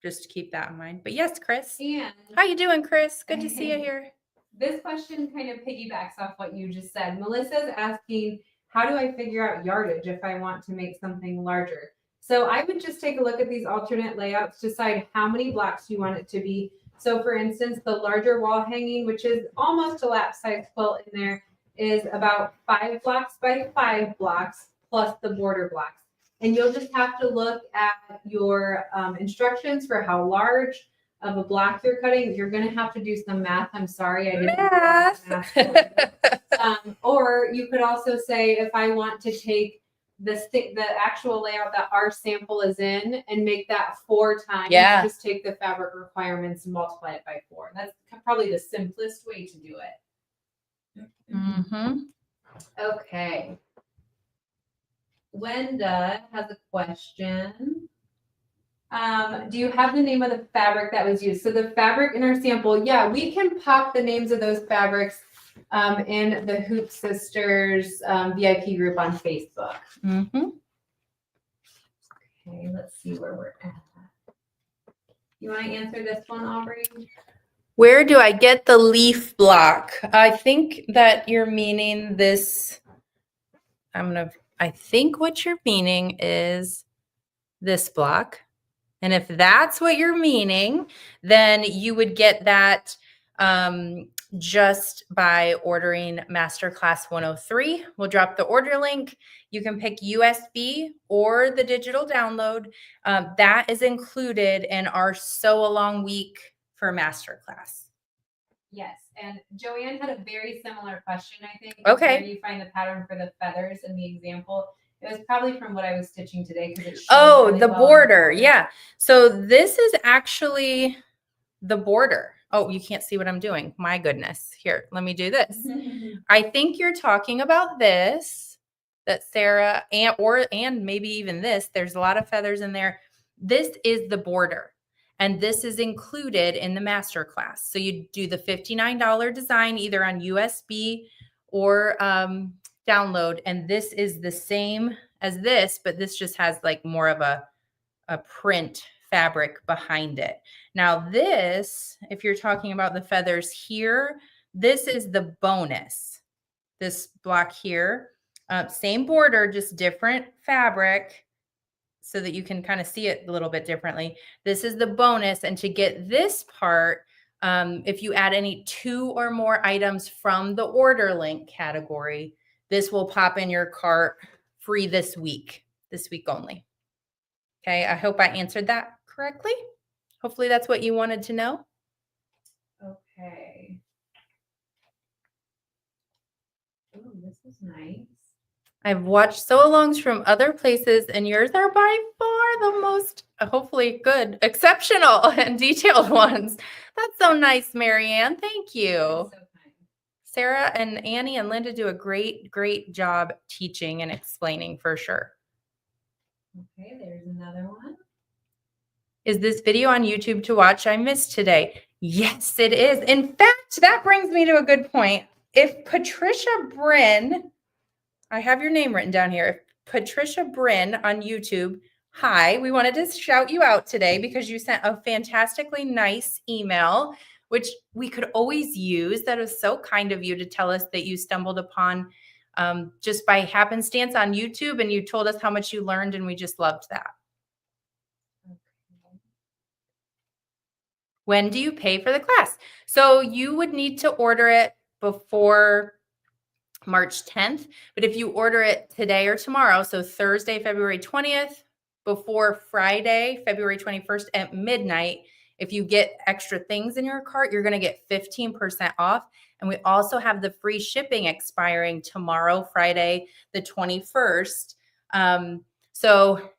just keep that in mind. But yes, Chris. And how you doing, Chris? Good to see you here. This question kind of piggybacks off what you just said. Melissa's asking, how do I figure out yardage if I want to make something larger? So I would just take a look at these alternate layouts, decide how many blocks you want it to be. So for instance, the larger wall hanging, which is almost a lap size quilt in there, is about 5 blocks by 5 blocks plus the border blocks. And you'll just have to look at your instructions for how large of a block you're cutting. You're going to have to do some math. I'm sorry, I didn't do math. Or you could also say, if I want to take the actual layout that our sample is in and make that 4 times, just take the fabric requirements and multiply it by 4. That's probably the simplest way to do it. Okay. Wenda has a question. Do you have the name of the fabric that was used? So the fabric in our sample, yeah, we can pop the names of those fabrics in the Hoop Sisters VIP group on Facebook. Okay, let's see where we're at. You want to answer this one, Aubrey? Where do I get the leaf block? I think that you're meaning this. I think what you're meaning is this block. And if that's what you're meaning, then you would get that just by ordering Masterclass 103. We'll drop the order link. You can pick USB or the digital download. That is included in our Sew Along week for Masterclass. Yes. And Joanne had a very similar question, I think. Okay. Where do you find the pattern for the feathers in the example? It was probably from what I was stitching today. The border. Yeah. So this is actually the border. Oh, you can't see what I'm doing. My goodness. Here, let me do this. I think you're talking about this, that Sarah, and maybe even this. There's a lot of feathers in there. This is the border. And this is included in the Masterclass. So you do the $59 design either on USB or download. And this is the same as this, but this just has like more of a print fabric behind it. Now this, if you're talking about the feathers here, this is the bonus. This block here, same border, just different fabric, so that you can kind of see it a little bit differently. This is the bonus. And to get this part, if you add any 2 or more items from the order link category, this will pop in your cart free this week only. Okay, I hope I answered that correctly. Hopefully that's what you wanted to know. Okay. Oh, this is nice. I've watched sew-alongs from other places, and yours are by far the most, hopefully good, exceptional, and detailed ones. That's so nice, Marianne. Thank you. Sarah and Annie and Linda do a great job teaching and explaining for sure. Okay, there's another one. Is this video on YouTube to watch? I missed today. Yes, it is. In fact, that brings me to a good point. If Patricia Bryn, I have your name written down here. If Patricia Bryn on YouTube, hi, we wanted to shout you out today because you sent a fantastically nice email, which we could always use. That was so kind of you to tell us that you stumbled upon just by happenstance on YouTube, and you told us how much you learned, and we just loved that. When do you pay for the class? So you would need to order it before March 10th. But if you order it today or tomorrow, so Thursday, February 20th, before Friday, February 21st at midnight, if you get extra things in your cart, you're going to get 15% off. And we also have the free shipping expiring tomorrow, Friday, the 21st. So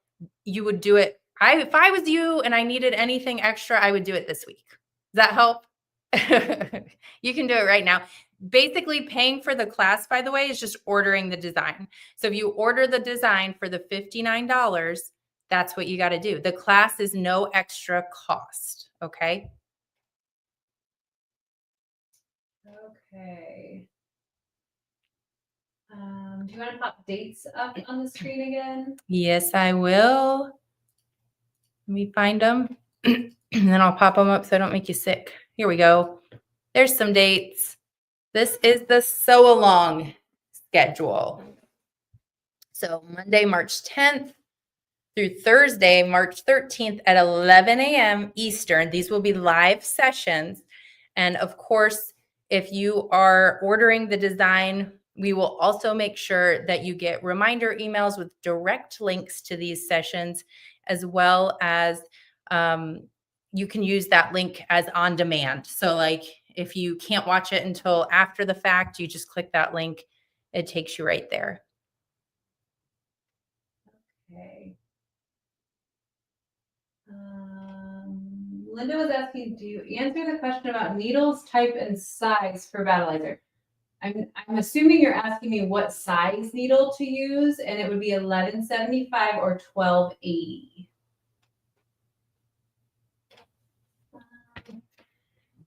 you would do it. If I was you and I needed anything extra, I would do it this week. Does that help? You can do it right now. Basically, paying for the class, by the way, is just ordering the design. So if you order the design for the $59, that's what you got to do. The class is no extra cost. Okay. Okay. Do you want to pop dates up on the screen again? Yes, I will. Let me find them. And then I'll pop them up so I don't make you sick. Here we go. There's some dates. This is the sew along schedule. So Monday, March 10th through Thursday, March 13th at 11 a.m. Eastern. These will be live sessions. And of course, if you are ordering the design, we will also make sure that you get reminder emails with direct links to these sessions, as well as you can use that link as on demand. So like if you can't watch it until after the fact, you just click that link. It takes you right there. Okay. Linda was asking, do you answer the question about needles, type, and size for Battleizer? I'm assuming you're asking me what size needle to use, and it would be 1175 or 1280.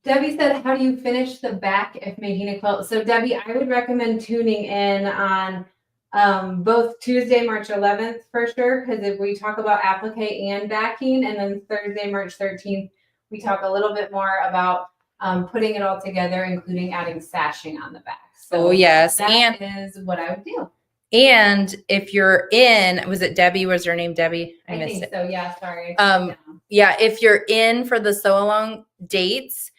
Debbie said, how do you finish the back if making a quilt? So Debbie, I would recommend tuning in on both Tuesday, March 11th for sure, because if we talk about applique and backing, and then Thursday, March 13th, we talk a little bit more about putting it all together, including adding sashing on the back. So yes, that is what I would do. And if you're in, was it Debbie? Was her name Debbie? I missed think it. so. Yeah, sorry. Yeah, if you're in for the sew along dates,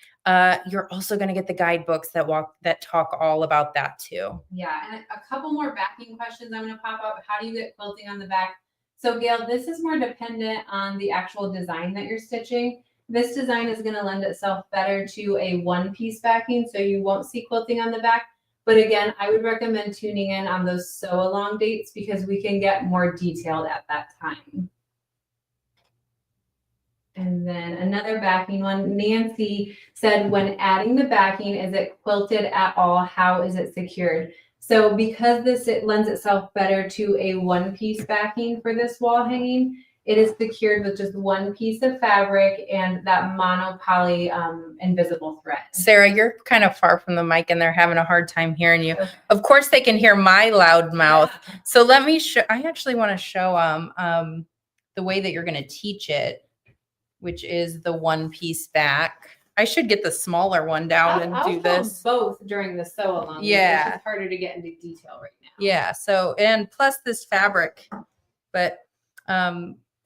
you're also going to get the guidebooks that talk all about that too. Yeah, and a couple more backing questions I'm going to pop up. How do you get quilting on the back? So Gail, this is more dependent on the actual design that you're stitching. This design is going to lend itself better to a one-piece backing, so you won't see quilting on the back. But again, I would recommend tuning in on those sew along dates because we can get more detailed at that time. And then another backing one. Nancy said, when adding the backing, is it quilted at all? How is it secured? So because it lends itself better to a one-piece backing for this wall hanging, it is secured with just one piece of fabric and that monopoly invisible thread. Sarah, you're kind of far from the mic and they're having a hard time hearing you. Okay. Of course, they can hear my loud mouth. Yeah. So let me show, I actually want to show the way that you're going to teach it, which is the one piece back. I should get the smaller one down I'll do this. Both during the sew along. Yeah. It's just harder to get into detail right now. Yeah. So, and plus this fabric, but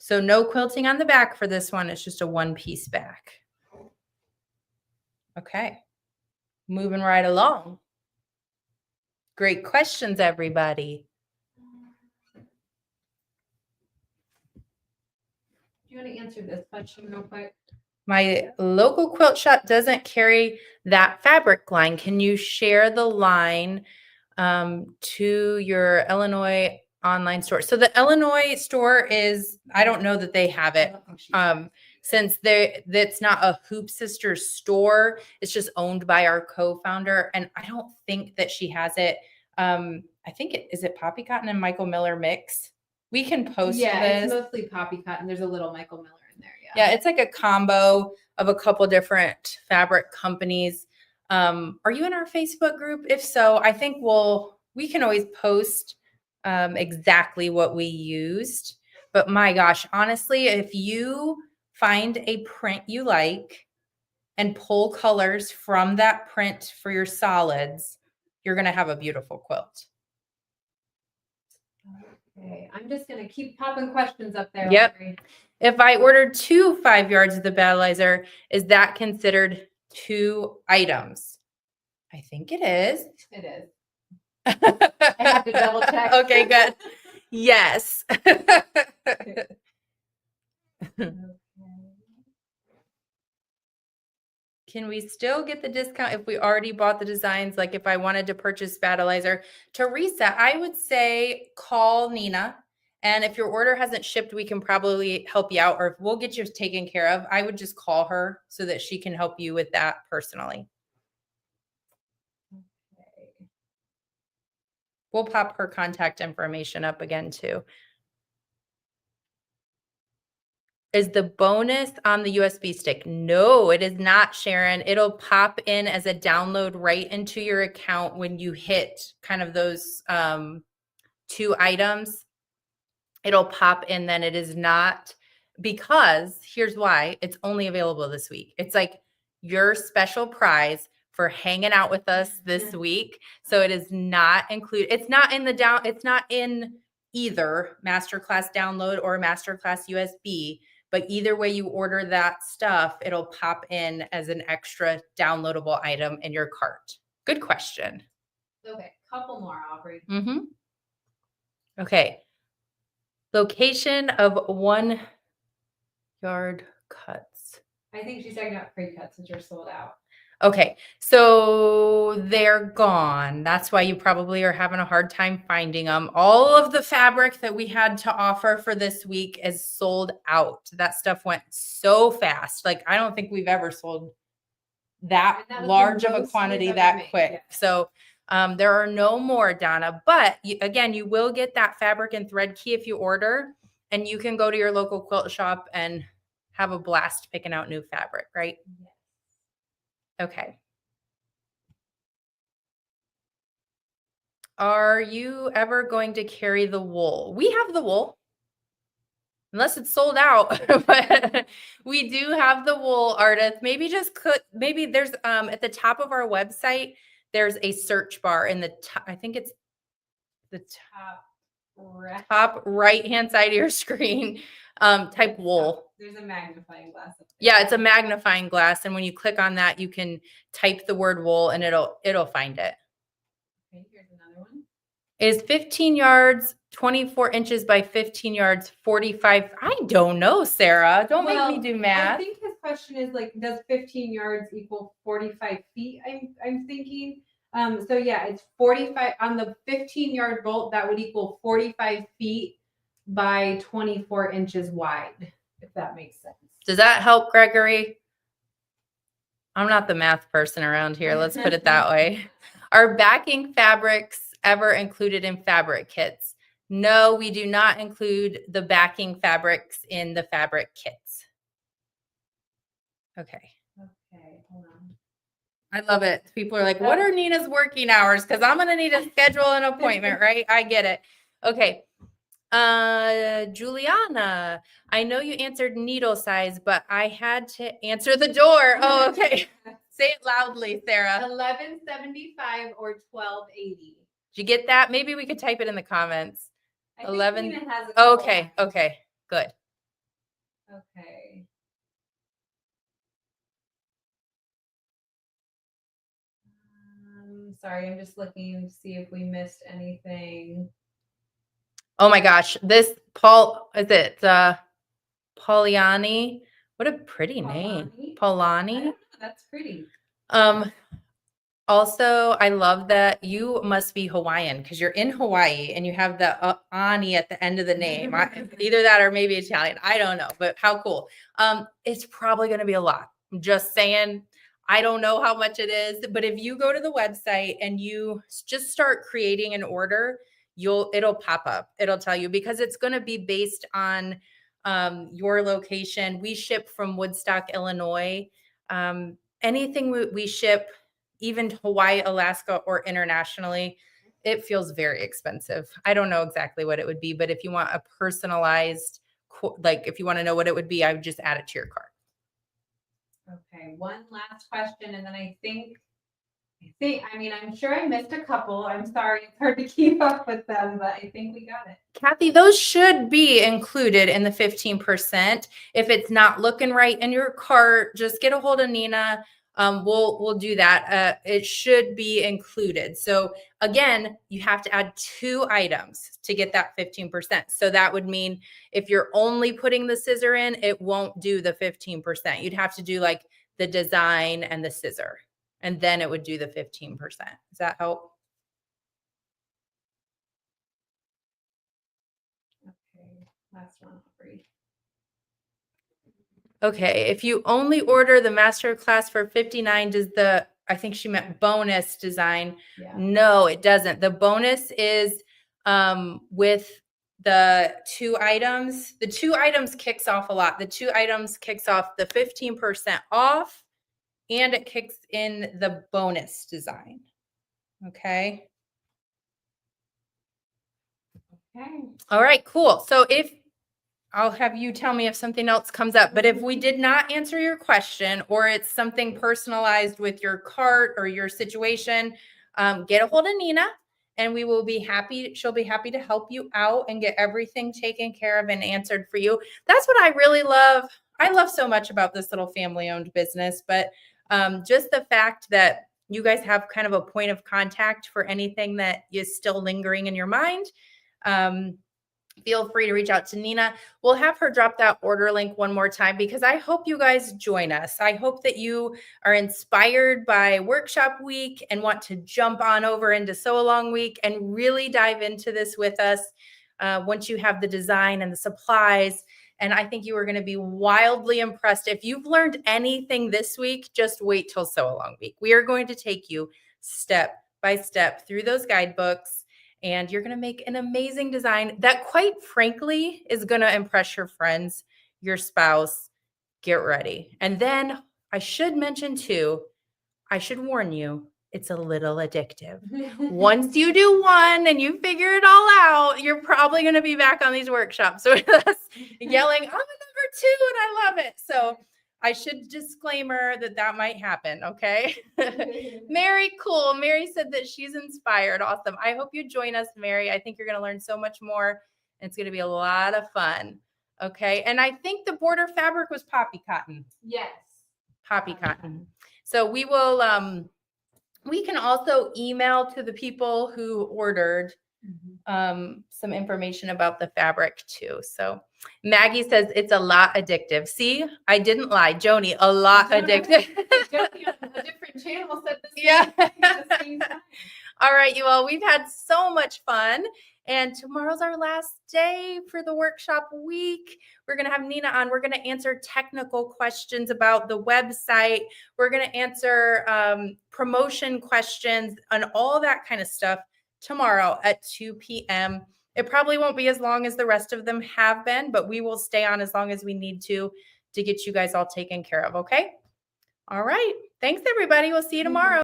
so no quilting on the back for this one. It's just a one piece back. Okay. Moving right along. Great questions, everybody. Do you want to answer this question real quick? My local quilt shop doesn't carry that fabric line. Can you share the line to your Illinois online store? So the Illinois store is, I don't know that they have it. since that's not a Hoop Sisters store. It's just owned by our co-founder. And I don't think that she has it. I think is it Poppy Cotton and Michael Miller mix? We can post this. It's mostly Poppy Cotton. There's a little Michael Miller in there. Yeah, it's like a combo of a couple different fabric companies. Are you in our Facebook group? If so, I think we can always post exactly what we used. But my gosh, honestly, if you find a print you like and pull colors from that print for your solids, you're going to have a beautiful quilt. Okay, I'm just going to keep popping questions up there. Yep. Audrey. If I ordered 2 5 yards of the battleizer, is that considered 2 items? I think it is. It is. I have to double check. Okay, good. Yes. Okay. Can we still get the discount if we already bought the designs? Like if I wanted to purchase battleizer? Teresa, I would say call Nina. And if your order hasn't shipped, we can probably help you out, or we'll get yours taken care of. I would just call her so that she can help you with that personally. Okay. We'll pop her contact information up again too. Is the bonus on the USB stick? No, it is not, Sharon. It'll pop in as a download right into your account when you hit kind of those 2 items. It'll pop in, then it is not, because here's why. It's only available this week. It's like your special prize for hanging out with us this week. So it is not included. It's not in it's not in either Masterclass download or Masterclass USB. But either way you order that stuff, it'll pop in as an extra downloadable item in your cart. Good question. Okay, couple more, Aubrey. Mm-hmm. Okay. Location of 1 yard cuts. I think she's talking about pre-cuts since you're sold out. Okay, so they're gone. That's why you probably are having a hard time finding them. All of the fabric that we had to offer for this week is sold out. That stuff went so fast. Like, I don't think we've ever sold that large of a quantity that quick. Yeah. So there are no more, Donna. But again, you will get that fabric and thread key if you order, and you can go to your local quilt shop and have a blast picking out new fabric, right? Yes. Okay. Are you ever going to carry the wool? We have the wool, unless it's sold out, but we do have the wool, artist. Maybe maybe there's, at the top of our website, there's a search bar in the top. I think it's the top right-hand side of your screen. Type wool. There's a magnifying glass. Yeah, it's a magnifying glass. And when you click on that, you can type the word wool and it'll find it. Okay, here's another one. Is 15 yards, 24 inches by 15 yards, 45? I don't know, Sarah. Don't make me do math. I think his question is like, does 15 yards equal 45 feet? I'm thinking. So yeah, it's 45 on the 15-yard bolt. That would equal 45 feet by 24 inches wide, if that makes sense. Does that help, Gregory? I'm not the math person around here. Let's put it that way. Are backing fabrics ever included in fabric kits? No, we do not include the backing fabrics in the fabric kits. Okay. Okay, hold on. I love it. People are like, what are Nina's working hours? Because I'm going to need to schedule an appointment, right? I get it. Okay. Juliana, I know you answered needle size, but I had to answer the door. Oh, okay. Say it loudly, Sarah. 1175 or 1280. Did you get that? Maybe we could type it in the comments. I think 11. Nina has a Okay. Okay. Good. Okay. Sorry, I'm just looking to see if we missed anything. Oh my gosh. This is it Poliani? What a pretty name. Polani. That's pretty. Also, I love that you must be Hawaiian because you're in Hawaii and you have the ani at the end of the name. Either that or maybe Italian. I don't know, but how cool. It's probably going to be a lot. I'm just saying, I don't know how much it is, but if you go to the website and you just start creating an order, it'll pop up. It'll tell you because it's going to be based on your location. We ship from Woodstock, Illinois. Anything we ship, even to Hawaii, Alaska, or internationally, it feels very expensive. I don't know exactly what it would be, but if you want a personalized, like if you want to know what it would be, I would just add it to your cart. Okay, one last question, and then I mean, I'm sure I missed a couple. I'm sorry, it's hard to keep up with them, but I think we got it. Kathy, those should be included in the 15%. If it's not looking right in your cart, just get a hold of Nina. We'll do that. It should be included. So again, you have to add 2 items to get that 15%. So that would mean if you're only putting the scissor in, it won't do the 15%. You'd have to do like the design and the scissor, and then it would do the 15%. Does that help? Okay, last one, I'll read. Okay, if you only order the master class for $59, does I think she meant bonus design. Yeah. No, it doesn't. The bonus is with the 2 items. The 2 items kicks off a lot. The 2 items kicks off the 15% off, and it kicks in the bonus design. Okay. Okay. All right, cool. So I'll have you tell me if something else comes up, but if we did not answer your question or it's something personalized with your cart or your situation, get a hold of Nina and we will be happy. She'll be happy to help you out and get everything taken care of and answered for you. That's what I really love. I love so much about this little family-owned business, but just the fact that you guys have kind of a point of contact for anything that is still lingering in your mind. Feel free to reach out to Nina. We'll have her drop that order link one more time because I hope you guys join us. I hope that you are inspired by workshop week and want to jump on over into sew along week and really dive into this with us once you have the design and the supplies. And I think you are going to be wildly impressed. If you've learned anything this week, just wait till sew along week. We are going to take you step by step through those guidebooks. And you're going to make an amazing design that, quite frankly, is going to impress your friends, your spouse. Get ready. And then I should mention too, I should warn you, it's a little addictive. Once you do one and you figure it all out, you're probably going to be back on these workshops with us yelling, I'm a number 2 and I love it. So I should disclaimer that might happen. Okay. Mary, cool. Mary said that she's inspired. Awesome. I hope you join us, Mary. I think you're going to learn so much more. And it's going to be a lot of fun. Okay. And I think the border fabric was poppy cotton. Yes. Poppy cotton. So we will, we can also email to the people who ordered some information about the fabric too. So Maggie says it's a lot addictive. See, I didn't lie. Joni, a lot addictive. Joni on a different channel said the same Yeah. thing at the same time. All right, you all, we've had so much fun. And tomorrow's our last day for the workshop week. We're going to have Nina on. We're going to answer technical questions about the website. We're going to answer promotion questions and all that kind of stuff tomorrow at 2 p.m. It probably won't be as long as the rest of them have been, but we will stay on as long as we need to get you guys all taken care of. Okay. All right. Thanks, everybody. We'll see you tomorrow.